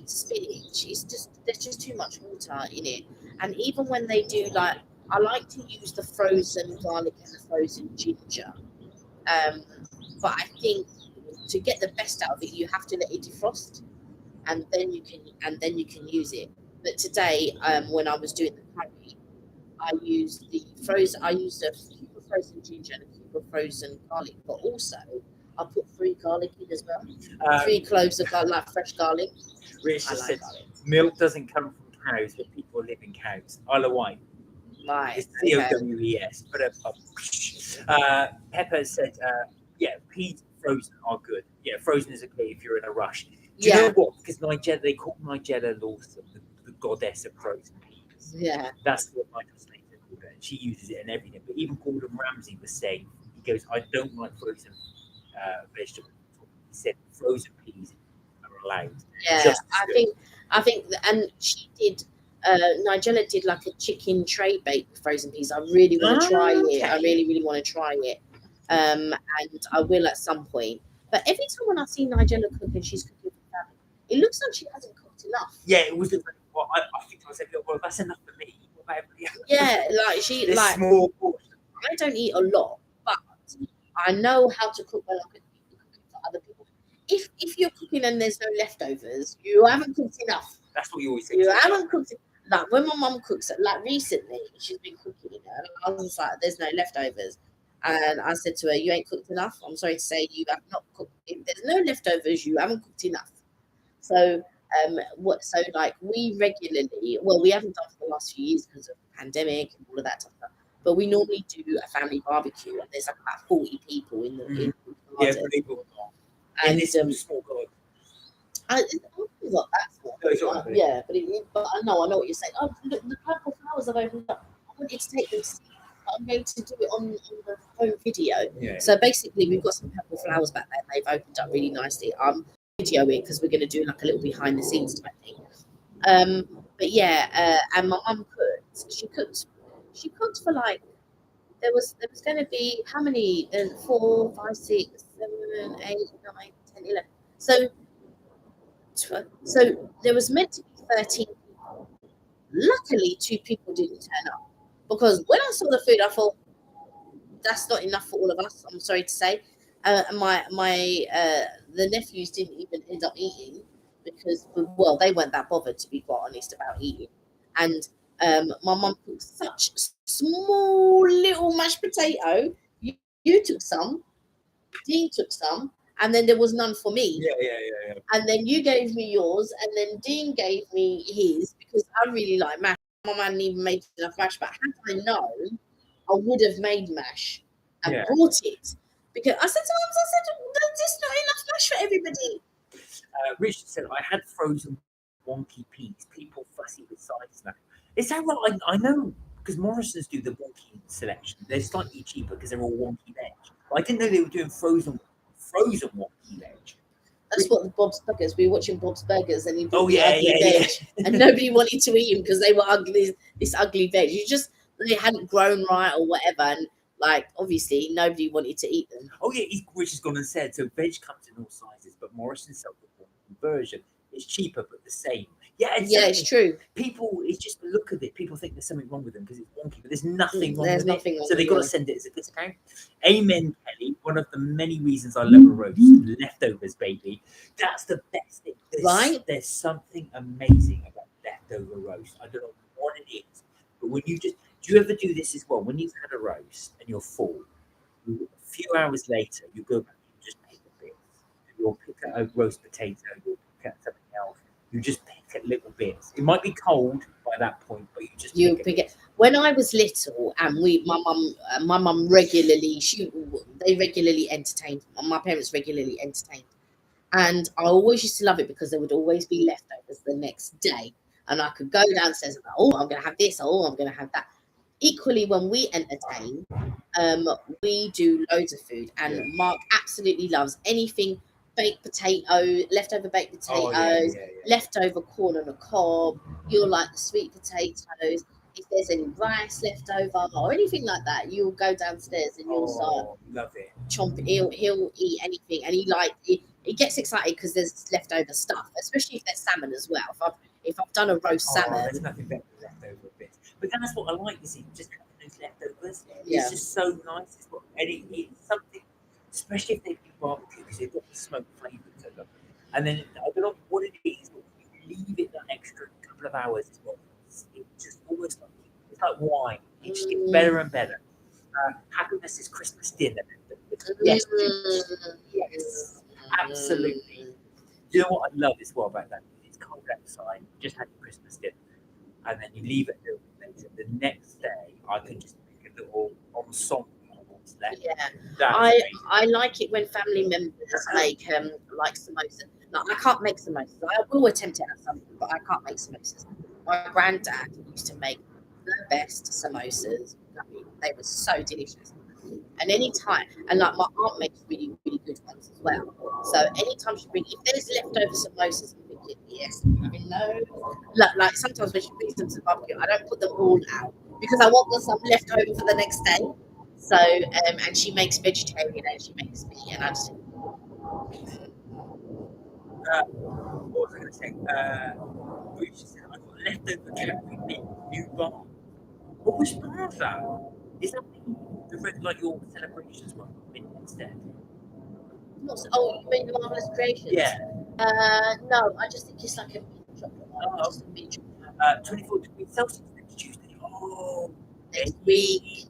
spinach, it's just there's just too much water in it. And even when they do like, I like to use the frozen garlic and the frozen ginger. Um, but I think to get the best out of it, you have to let it defrost, and then you can use it. But today, when I was doing the curry, I used a cube of frozen ginger and a cube of frozen garlic, but also I put 3 garlic in as well. 3 cloves of garlic, like fresh garlic. Rich I just like said garlic. milk doesn't come from cows, but people live in cows. Isle of Wight. Right. It's Okay. COWES. But Pepper said, yeah, peas frozen are good. Yeah, frozen is okay if you're in a rush. Do you know Yeah. what? Because Nigella, they call Nigella Lawson the goddess of frozen peas. Yeah. That's what Michael Slater called her. And she uses it in everything. But even Gordon Ramsay was saying, he goes, I don't like frozen vegetables. He said frozen peas are allowed. Yeah. Just as good. I think, and she did. Nigella did like a chicken tray bake with frozen peas. I really want to try it. I Okay. really, really want to try it. And I will at some point. But every time when I see Nigella cook and she's cooking for family, it looks like she hasn't cooked enough. Yeah, it was. Well, I think I said, well, that's enough for me. What about everybody else? Yeah, like she This like small portion. I don't eat a lot, but I know how to cook when I'm cooking for other people. If you're cooking and there's no leftovers, you haven't cooked enough. That's what you always say. You haven't cooked it. Like when my mum cooks it, like recently, she's been cooking it, and I was just like, "There's no leftovers," and I said to her, "You ain't cooked enough. I'm sorry to say, you have not cooked. If there's no leftovers, you haven't cooked enough." So, so like we regularly, well, we haven't done for the last few years because of the pandemic and all of that type of stuff. But we normally do a family barbecue, and there's like about 40 people in the Yeah, garden. believe it or not. And In this small garden. it's not that small. No, it's all right. Yeah, but I know what you're saying. Oh, look, the purple flowers have opened up. I wanted to take them to see. I'm going to do it on the home video. Yeah. So basically, we've got some purple flowers back there. They've opened up really nicely. Video it because we're going to do like a little behind the scenes type thing. But yeah, and my mum cooked. She cooked for like there was going to be how many? 4, 5, 6, 7, 8, 9, 10, 11. So there was meant to be 13 people. Luckily, 2 people didn't turn up because when I saw the food, I thought that's not enough for all of us. I'm sorry to say. And the nephews didn't even end up eating because, well, they weren't that bothered, to be quite honest, about eating. And my mum cooked such small little mashed potato. You took some, Dean took some, and then there was none for me. Yeah. And then you gave me yours, and then Dean gave me his because I really like mash. My mum hadn't even made enough mash, but had I known, I would have made mash and Yeah. brought it. Because I said to Mum, I said, there's just not enough mash for everybody. Richard said, I had frozen wonky peas. People fussy with sides now. Is that right? I know because Morrison's do the wonky selection. They're slightly cheaper because they're all wonky veg. But I didn't know they were doing frozen wonky veg. That's what the Bob's Burgers. We were watching Bob's Burgers, and he brought yeah, ugly veg, and nobody wanted to eat him because they were ugly. This ugly veg, they hadn't grown right or whatever, and like obviously nobody wanted to eat them. Oh yeah, Rich has gone and said so. Veg comes in all sizes, but Morrison sells the wonky version. It's cheaper but the same. Yeah, it's true. People, it's just the look of it. People think there's something wrong with them because it's wonky, but there's nothing wrong There's with nothing it. wrong So they've with got to it. send it as a discount. Amen, Kelly. One of the many reasons I love a roast, leftovers, baby. That's the best thing. There's something amazing about leftover roast. I don't know what it is, but when do you ever do this as well? When you've had a roast and you're full, a few hours later, you go back and just pick a bit. You'll pick a roast potato, you'll pick at something else. You just pick at little bits. It might be cold by that point, but you pick it. When I was little, and my mum regularly, they regularly entertained. My parents regularly entertained, and I always used to love it because there would always be leftovers the next day, and I could go downstairs and go, oh, I'm going to have this, oh, I'm going to have that. Equally, when we entertain, we do loads of food, and Mark absolutely loves anything baked potato, leftover baked potatoes, leftover corn on the cob. You'll like the sweet potatoes. if there's any rice left over or anything like that, you'll go downstairs and you'll start love it. chomping. He'll eat anything, and he gets excited because there's leftover stuff, especially if there's salmon as well. If I've done a roast salmon, there's nothing better than leftover bits. But that's what I like. You see, just having those leftovers. Yeah. It's just so nice. It's something, especially if they've been barbecued, because they've got the smoke flavour to them. And then I don't know what it is, but you leave it that extra couple of hours. It's just almost like it's like wine. It just gets better and better. Happiness is Christmas dinner. Yes, yes, absolutely. Do you know what I love as well about that? It's cold outside. You just had your Christmas dinner, and then you leave it a little bit later. The next day, I can just make a little ensemble of what's left. Yeah, I like it when family members make samosas. Now, I can't make samosas. I will attempt it at some point, but I can't make samosas. My granddad used to make the best samosas. I mean, they were so delicious. And anytime, and like my aunt makes really, really good ones as well. So anytime she brings, if there's leftover samosas, I'm thinking, yes, I'm having loads. Like sometimes when she brings them to the barbecue, I don't put them all out because I want some left over for the next day. So, and she makes vegetarian and she makes meat, and I just. What was I going to say? She said, I got leftover Cadbury mint new bar. What was part of that? Is that like your celebrations one mint instead? Oh, you mean the Marvelous Creations? Yeah. No, I just think it's like a mint chocolate one. Just a mint chocolate. 24 degrees Celsius next Tuesday. Oh, next week.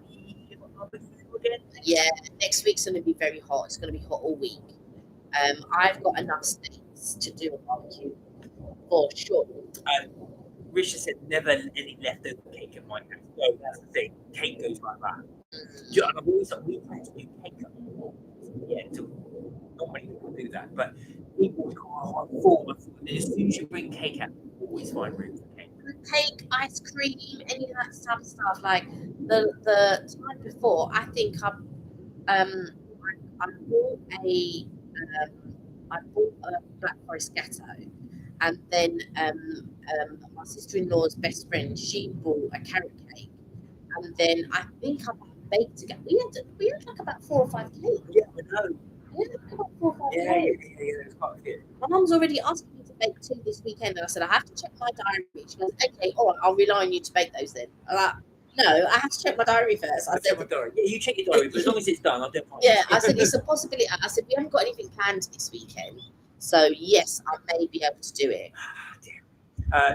Again? Yeah, next week's going to be very hot. It's going to be hot all week. I've got enough states to do a barbecue for sure. Risha said never any leftover cake at my house. No, that's the thing. Cake goes like that. Yeah, I've always thought we plan to do cake up. Yeah, not many people do that, but people as soon as you bring cake out, you always find room for cake. Cake, ice cream, any of that type of stuff. Like the time before, I think I bought a Black Forest Gatto, and then my sister-in-law's best friend, she bought a carrot cake, and then I think I baked together. We had like about 4 or 5 cakes. Yeah, I know. We had about 4 or 5 cakes. Yeah, it's quite a few. My mum's already asked me to bake 2 this weekend, and I said I have to check my diary. She goes, okay, all right, I'll rely on you to bake those then. I'm like, no, I have to check my diary first. I said, my diary. Yeah, you check your diary, but as long as it's done, I'll do it. Yeah, I said it's a possibility. I said we haven't got anything planned this weekend, so yes, I may be able to do it.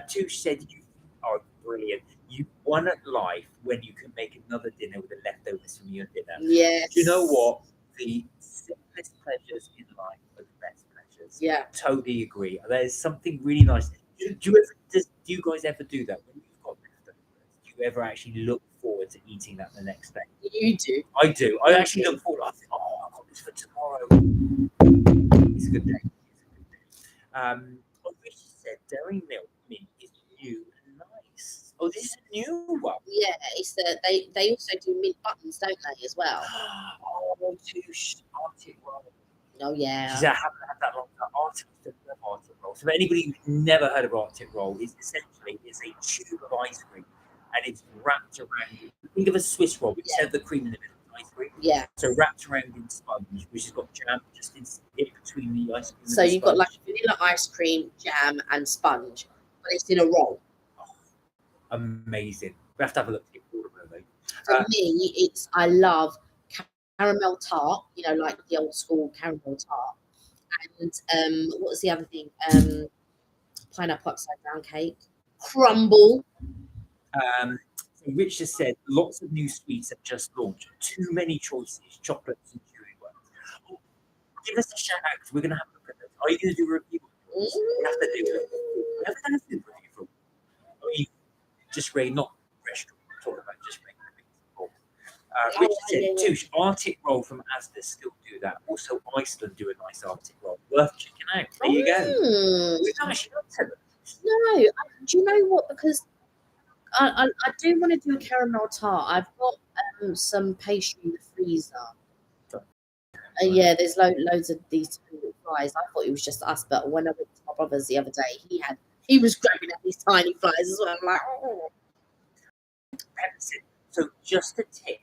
Tush said you are brilliant. You won at life when you can make another dinner with the leftovers from your dinner. Yes. Do you know what? The simplest pleasures in life are the best pleasures. Yeah. Totally agree. There's something really nice. Do you guys ever do that when you've got leftovers? Do you ever actually look forward to eating that the next day? You do. I do. I actually look forward. I think, I've got this for tomorrow. It's a good day. Richie said dairy milk mint is new and nice. Oh, this is a new one. Yeah, it's they also do mint buttons, don't they, as well? Oh, Tush, Arctic roll. Oh yeah. I haven't had that long. Arctic roll. So for anybody who's never heard of Arctic roll, it's a tube of ice cream, and it's wrapped around. Think of a Swiss roll, but instead of the cream in the middle, it's ice cream. Yeah. So wrapped around in sponge, which has got jam just in between the ice cream. So you've got like vanilla ice cream, jam, and sponge, but it's in a roll. Amazing. We have to have a look at all of them. For me, I love caramel tart, like the old school caramel tart. And what was the other thing? Pineapple upside down cake. Crumble. So Rich just said lots of new sweets have just launched. Too many choices, chocolates and chewy ones. Oh, give us a shout out because we're going to have a look at those. Are you going to do a review? We have to do it. We haven't done a food review for. I mean, just really not restaurant. We're talking about just making a big support. Richard said, Tush, Arctic roll from Asda still do that. Also, Iceland do a nice Arctic roll. Worth checking out. There you go. We've actually not said that. No, do you know what? Because I do want to do a caramel tart. I've got some pastry in the freezer. Yeah, there's loads of these little flies. I thought it was just us, but when I went to my brother's the other day, he was grabbing at these tiny flies as well. I'm like, oh. Pepperson. So just a tip,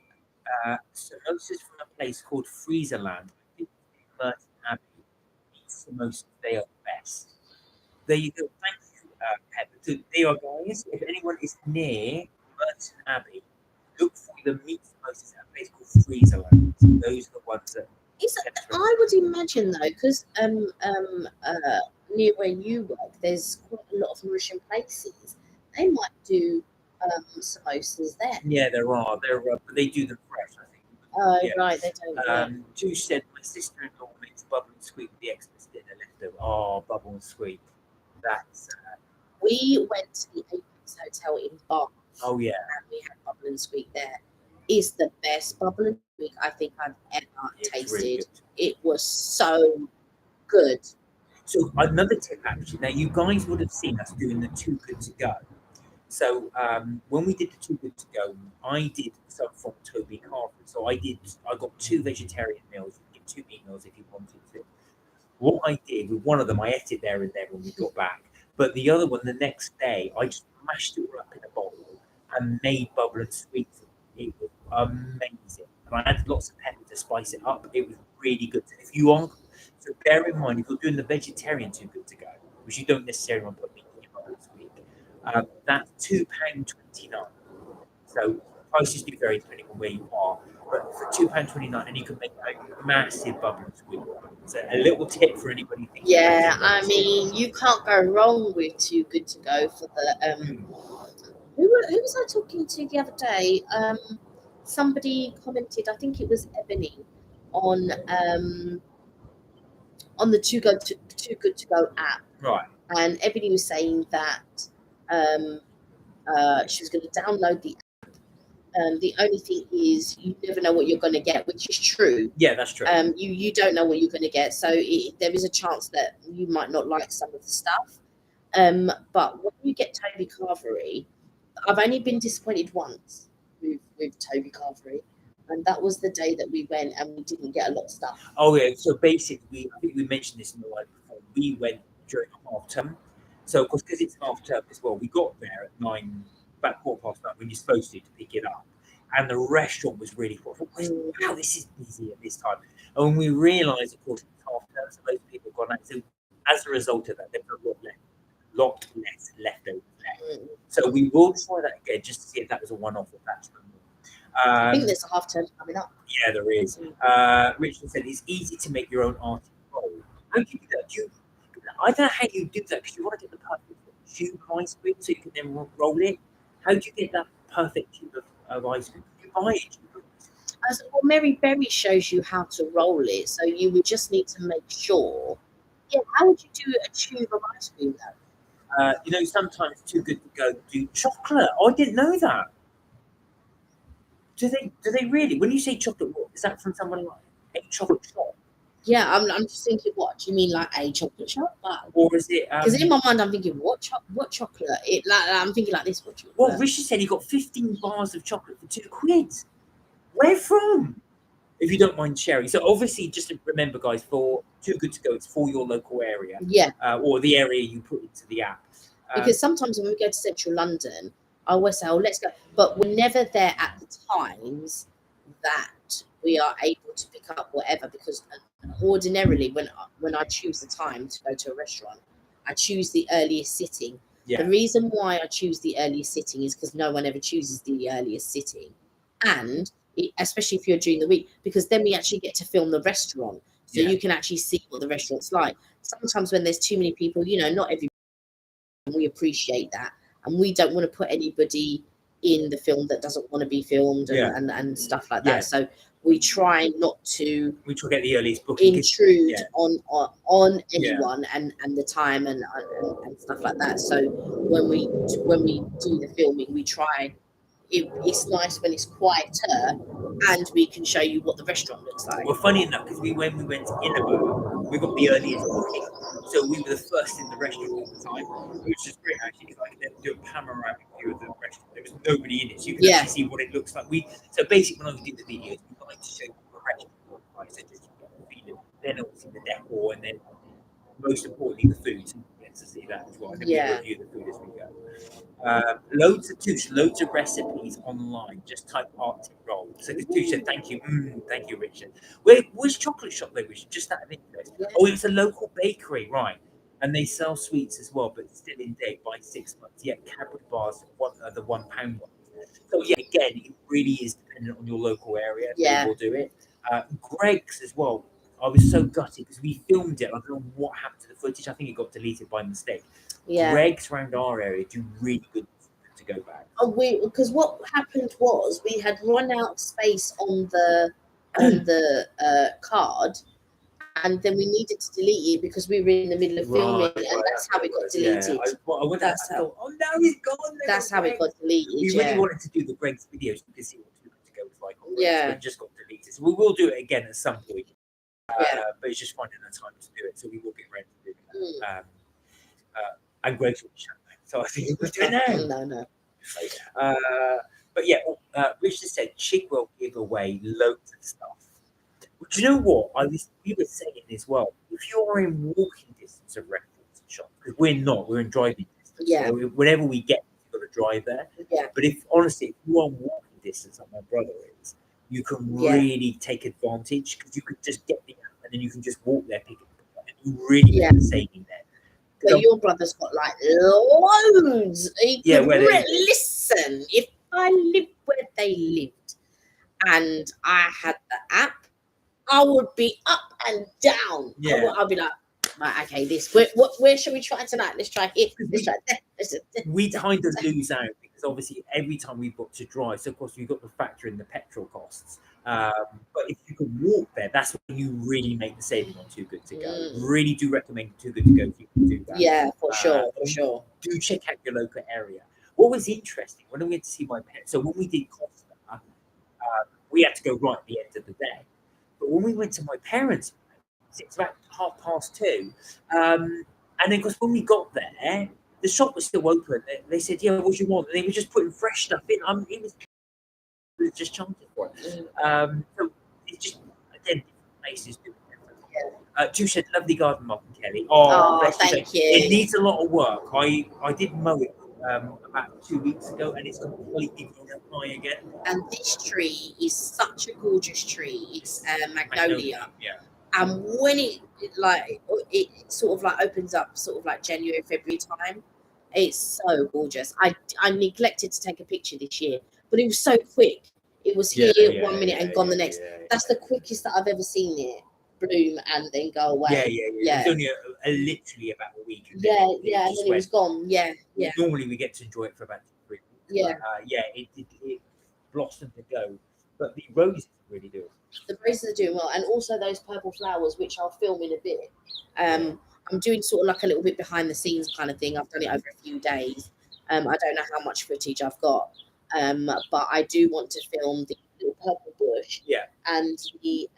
samosas from a place called Freezerland, I think in Merton Abbey. These samosas, they are the best. There you go. Thank you, Pepper. So there you are, guys. If anyone is near Merton Abbey, look for the meat samosas at a place called Freezerland. Those are the ones that. I would imagine though, because near where you work, there's quite a lot of Mauritian places. They might do samosas there. Yeah, there are. But they do them fresh, I think. Oh, Yeah. right, they don't. Yeah. Two said my sister-in-law makes bubble and sweet with the Xmas dinner leftover. Oh, bubble and sweet. That's. We went to the Apex Hotel in Bath. Oh yeah. And we had bubble and sweet there. It's the best bubble and sweet I think I've ever tasted. Really it was so good. So another tip, actually. Now you guys would have seen us doing the Too Good to Go. So when we did the Too Good to Go, I did some from Toby Carver. So I got 2 vegetarian meals. You get 2 meat meals if you wanted to. What I did with one of them, I ate it there and then when we got back. But the other one, the next day, I just mashed it all up in a bowl and made bubble and sweet. It was amazing. And I had lots of pepper to spice it up. It was really good. If you are, so bear in mind, if you're doing the vegetarian Too Good to Go, which you don't necessarily want to put meat in your bubble and sweet, that's £2.29. So prices do vary depending on where you are. But for £2.29, and you can make a massive bubble and sweet. So a little tip for anybody thinking. Yeah, I mean, you can't go wrong with Too Good to Go for the. Who was I talking to the other day? Somebody commented, I think it was Ebony, on the Too Good to Go app. Right. And Ebony was saying that she was going to download the app. The only thing is you never know what you're going to get, which is true. Yeah, that's true. You don't know what you're going to get, so there is a chance that you might not like some of the stuff. But when you get Toby Carvery, I've only been disappointed once with Toby Carvery, and that was the day that we went and we didn't get a lot of stuff. Oh yeah, so basically, I think we mentioned this in the live before. We went during half term, so of course because it's half term as well, we got there at 9, about 9:15 when you're supposed to pick it up, and the restaurant was really full. Wow, this is busy at this time. And when we realised, of course, it's half term, so most people have gone out. So as a result of that, they've got a lot less leftovers left. So we will try that again just to see if that was a one-off or that's I think there's a half term coming up. Yeah, there is. Richard said it's easy to make your own arty roll. How do you do that? I don't know how you do that because you want to get the perfect tube of ice cream so you can then roll it. How do you get that perfect tube of ice cream? You buy it. Well, Mary Berry shows you how to roll it, so you would just need to make sure. Yeah, how would you do a tube of ice cream though? Sometimes Too Good to Go do chocolate. Oh, I didn't know that. Do they really? When you say chocolate, what is that from someone like a chocolate shop? Yeah, I'm just thinking, what do you mean, like a chocolate shop? Or is it? Because in my mind, I'm thinking, what chocolate? I'm thinking like this. What chocolate? Well, Richard said he got 15 bars of chocolate for £2. Where from? If you don't mind sharing. So obviously, just remember, guys, for Too Good to Go, it's for your local area. Yeah. Or the area you put into the app. Because sometimes when we go to central London, I always say, oh, let's go. But we're never there at the times that we are able to pick up whatever. Because ordinarily, when I choose the time to go to a restaurant, I choose the earliest sitting. Yeah. The reason why I choose the earliest sitting is because no one ever chooses the earliest sitting. And especially if you're during the week, because then we actually get to film the restaurant. So you can actually see what the restaurant's like. Sometimes when there's too many people, not everybody, we appreciate that. And we don't want to put anybody in the film that doesn't want to be filmed and stuff like that. Yeah. So we try not to. We try to get the earliest booking. Intrude on anyone and the time and stuff like that. So when we do the filming, we try. It's nice when it's quieter and we can show you what the restaurant looks like. Well, funny enough, because when we went to Innova, we got the earliest booking, so we were the first in the restaurant at the time, which is great actually because I could then do a panoramic view of the restaurant. There was nobody in it, so you can actually see what it looks like. So basically, when I was doing the videos, we like to show you the restaurant looks like, so just get the feeling, then obviously the decor, and then most importantly the food. to see that as well. I think Yeah. we'll review the food as we go. Loads of recipes online. Just type Arctic roll. So Katusha, thank you, thank you, Richard. Which chocolate shop they wish? Just out of interest. Yeah. Oh, it's a local bakery, right? And they sell sweets as well, but it's still in date by 6 months. Yeah, Cadbury bars, the £1 ones. So yeah, again, it really is dependent on your local area. Yeah. They will do it. Greg's as well. I was so gutted because we filmed it. I don't know what happened to the footage. I think it got deleted by mistake. Yeah. Greg's around our area do really good to go back. Because what happened was we had run out of space on the card, and then we needed to delete it because we were in the middle of filming, and that's how it got deleted. Yeah, I thought, oh no, he's gone. That's how it got deleted. We really wanted to do the Greg's videos to see what Too Good to Go was like on Greg's, Yeah. but it just got deleted. So we will do it again at some point. Yeah. But it's just finding the time to do it, so we will get around to doing that. And Greg's will be shut down, so I think we'll do it now. No. But yeah, Richard said Chig will give away loads of stuff. But you know what? We were saying as well. If you're in walking distance of restaurants and shops, because we're not, we're in driving distance. Yeah. So whenever we get, you've got to drive there. Yeah. But if you're on walking distance, like my brother is, you can really take advantage because you could just get the app and then you can just walk there, pick it up, and you really make a saving there. But your brother's got like loads. Listen, if I lived where they lived and I had the app, I would be up and down. Yeah. I'll be like, right, okay, where should we try tonight? Let's try here. Let's try there. We kind of lose out because obviously every time we've got to drive, so of course we've got to factor in the petrol costs. But if you can walk there, that's when you really make the saving on Too Good to Go. Really do recommend Too Good to Go if you can do that. Yeah, for sure. Do check out your local area. What was interesting when we went to see my parents, so when we did Costa, we had to go right at the end of the day. But when we went to my parents' place, it's about 2:30. And then because when we got there, the shop was still open. They said, yeah, what do you want? And they were just putting fresh stuff in. It was just charging for it. So it's just, again, different places do it different. Tusha, lovely garden, Mark and Kelly. Oh, thank you. It needs a lot of work. I did mow it about 2 weeks ago, and it's completely grown up high again. And this tree is such a gorgeous tree. It's magnolia. Yeah. And when it sort of like opens up sort of like January, February time, it's so gorgeous. I neglected to take a picture this year, but it was so quick. It was here 1 minute and gone the next. That's the quickest that I've ever seen it bloom and then go away. Yeah. It was only literally about a week. And then it was gone. Yeah. Normally we get to enjoy it for about 3 weeks. It blossomed to go. But the roses really do. The roses are doing well, and also those purple flowers, which I'll film in a bit. I'm doing sort of like a little bit behind the scenes kind of thing. I've done it over a few days. I don't know how much footage I've got, but I do want to film the little purple bush. And the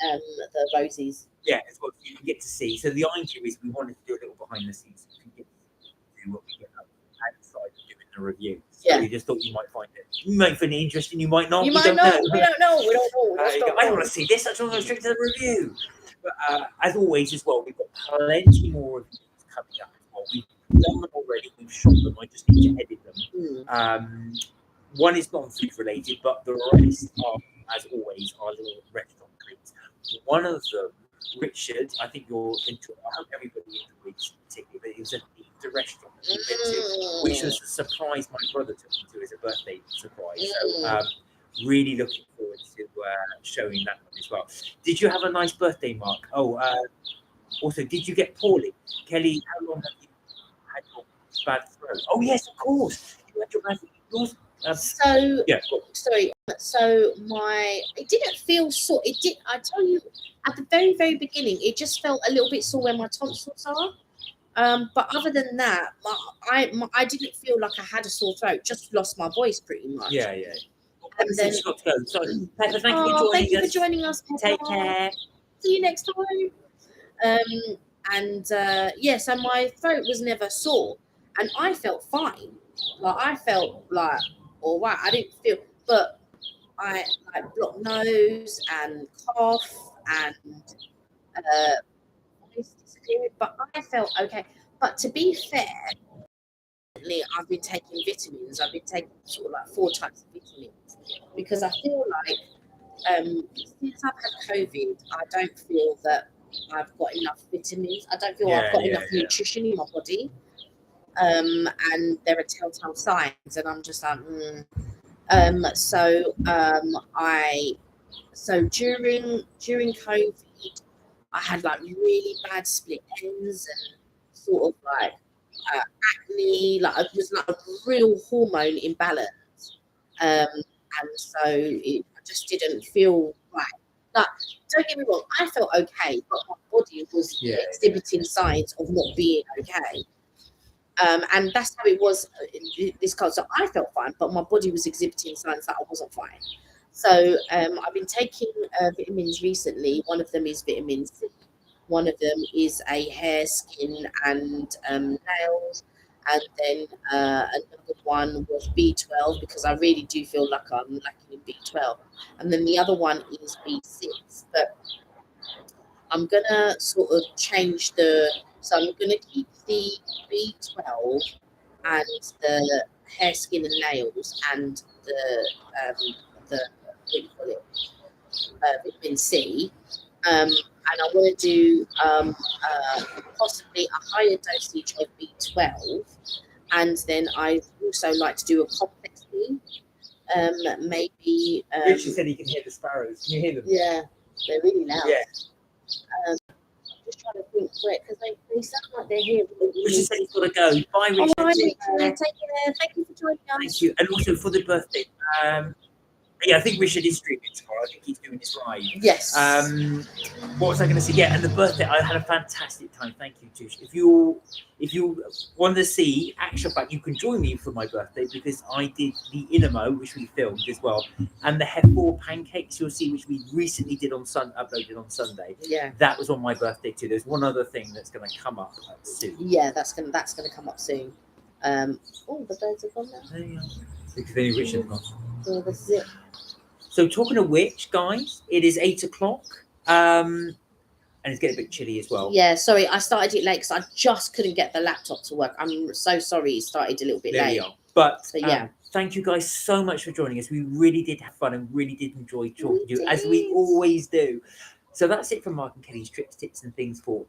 roses. Yeah, as well, you can get to see. So the idea is we wanted to do a little behind the scenes. So you can get to do what we get outside of doing the review. So we just thought you might find it. You might find it interesting. You might not. You might not. We don't know. I want to see this. I just want to go straight to the review. But as always, as well, we've got plenty more reviews coming up. Well, we've done them already. We've shot them. I just need to edit them. One is non-food related, but the rest are, as always, are little restaurant treats. One of them, Richard, I think you're into. I hope everybody enjoys particularly, but it was the restaurant that we went to, which was a surprise my brother took me to as a birthday surprise. So really looking forward to showing that one as well. Did you have a nice birthday, Mark? Also, did you get poorly? Kelly, how long have you had your bad throat? Oh yes, of course. You had your bad throat. So it didn't feel sore. It did. I tell you, at the very, very beginning, it just felt a little bit sore where my tonsils are. But other than that, I didn't feel like I had a sore throat. Just lost my voice pretty much. Yeah. And then got to go. Sorry, Pepper, thank you for joining us. Take care. See you next time. So my throat was never sore, and I felt fine. Like I felt like all right. I didn't feel, but I like blocked nose and cough and voice disappeared. But I felt okay. But to be fair, I've been taking vitamins. I've been taking sort of like 4 types of vitamins because I feel like since I've had COVID, I don't feel that I've got enough vitamins. I don't feel I've got enough nutrition in my body. And there are telltale signs, and I'm just like, so during COVID, I had like really bad split ends and sort of like acne, like it was like a real hormone imbalance. And so I just didn't feel right. Like, don't get me wrong, I felt okay, but my body was exhibiting signs of not being okay. And that's how it was in this case. So I felt fine, but my body was exhibiting signs that I wasn't fine. So I've been taking vitamins recently. One of them is vitamin C. One of them is a hair, skin, and nails. And then another one was B12 because I really do feel like I'm lacking in B12. And then the other one is B6. But I'm gonna sort of change so I'm gonna keep the B12 and the hair, skin, and nails and the what do you call it, vitamin C, and I want to do possibly a higher dosage of B12, and then I also like to do a complex B. Maybe. Richard said he can hear the sparrows. Can you hear them? Yeah, they're really loud. Yeah. Just trying to think where, because they sound like they're here. Richard said he's got to go. Bye, Richard. All right, Richard. Take care. Thank you for joining us. Thank you. And also for the birthday. Yeah, I think Richard is streaming tomorrow. I think he's doing his live. Yes. What was I going to say? Yeah, and the birthday, I had a fantastic time. Thank you, Tush. If you want to see Action Pack, you can join me for my birthday because I did the Inamo, which we filmed as well, and the Hefford pancakes you'll see, which we recently did uploaded on Sunday. Yeah. That was on my birthday too. There's one other thing that's going to come up soon. Yeah, that's gonna come up soon. The birds have gone now. There you go. Because then Richard gone. Yeah, this is it. So talking of which, guys, it is 8 o'clock, and it's getting a bit chilly as well. Yeah, sorry, I started it late because I just couldn't get the laptop to work. I'm so sorry it started a little bit late. But yeah, thank you guys so much for joining us. We really did have fun and really did enjoy talking to you, as we always do. So that's it from Mark and Kelly's tricks, tips, and things for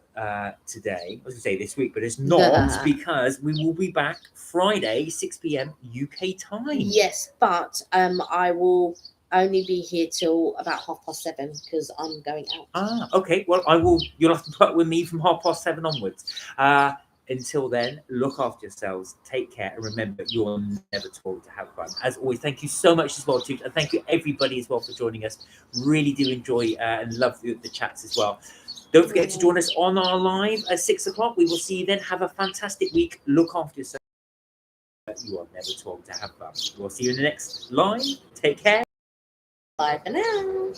today. I was going to say this week, but it's not because we will be back Friday, 6 p.m. UK time. Yes, but I will only be here till about 7:30 because I'm going out. Okay. Well, you'll have to put with me from 7:30 onwards. Until then, look after yourselves, take care, and remember, you're never told to have fun. As always, thank you so much as well, too, and thank you everybody as well for joining us. Really do enjoy and love the chats as well. Don't forget to join us on our live at 6 o'clock. We will see you then. Have a fantastic week. Look after yourself. You are never told to have fun. We'll see you in the next live. Take care. Bye for now.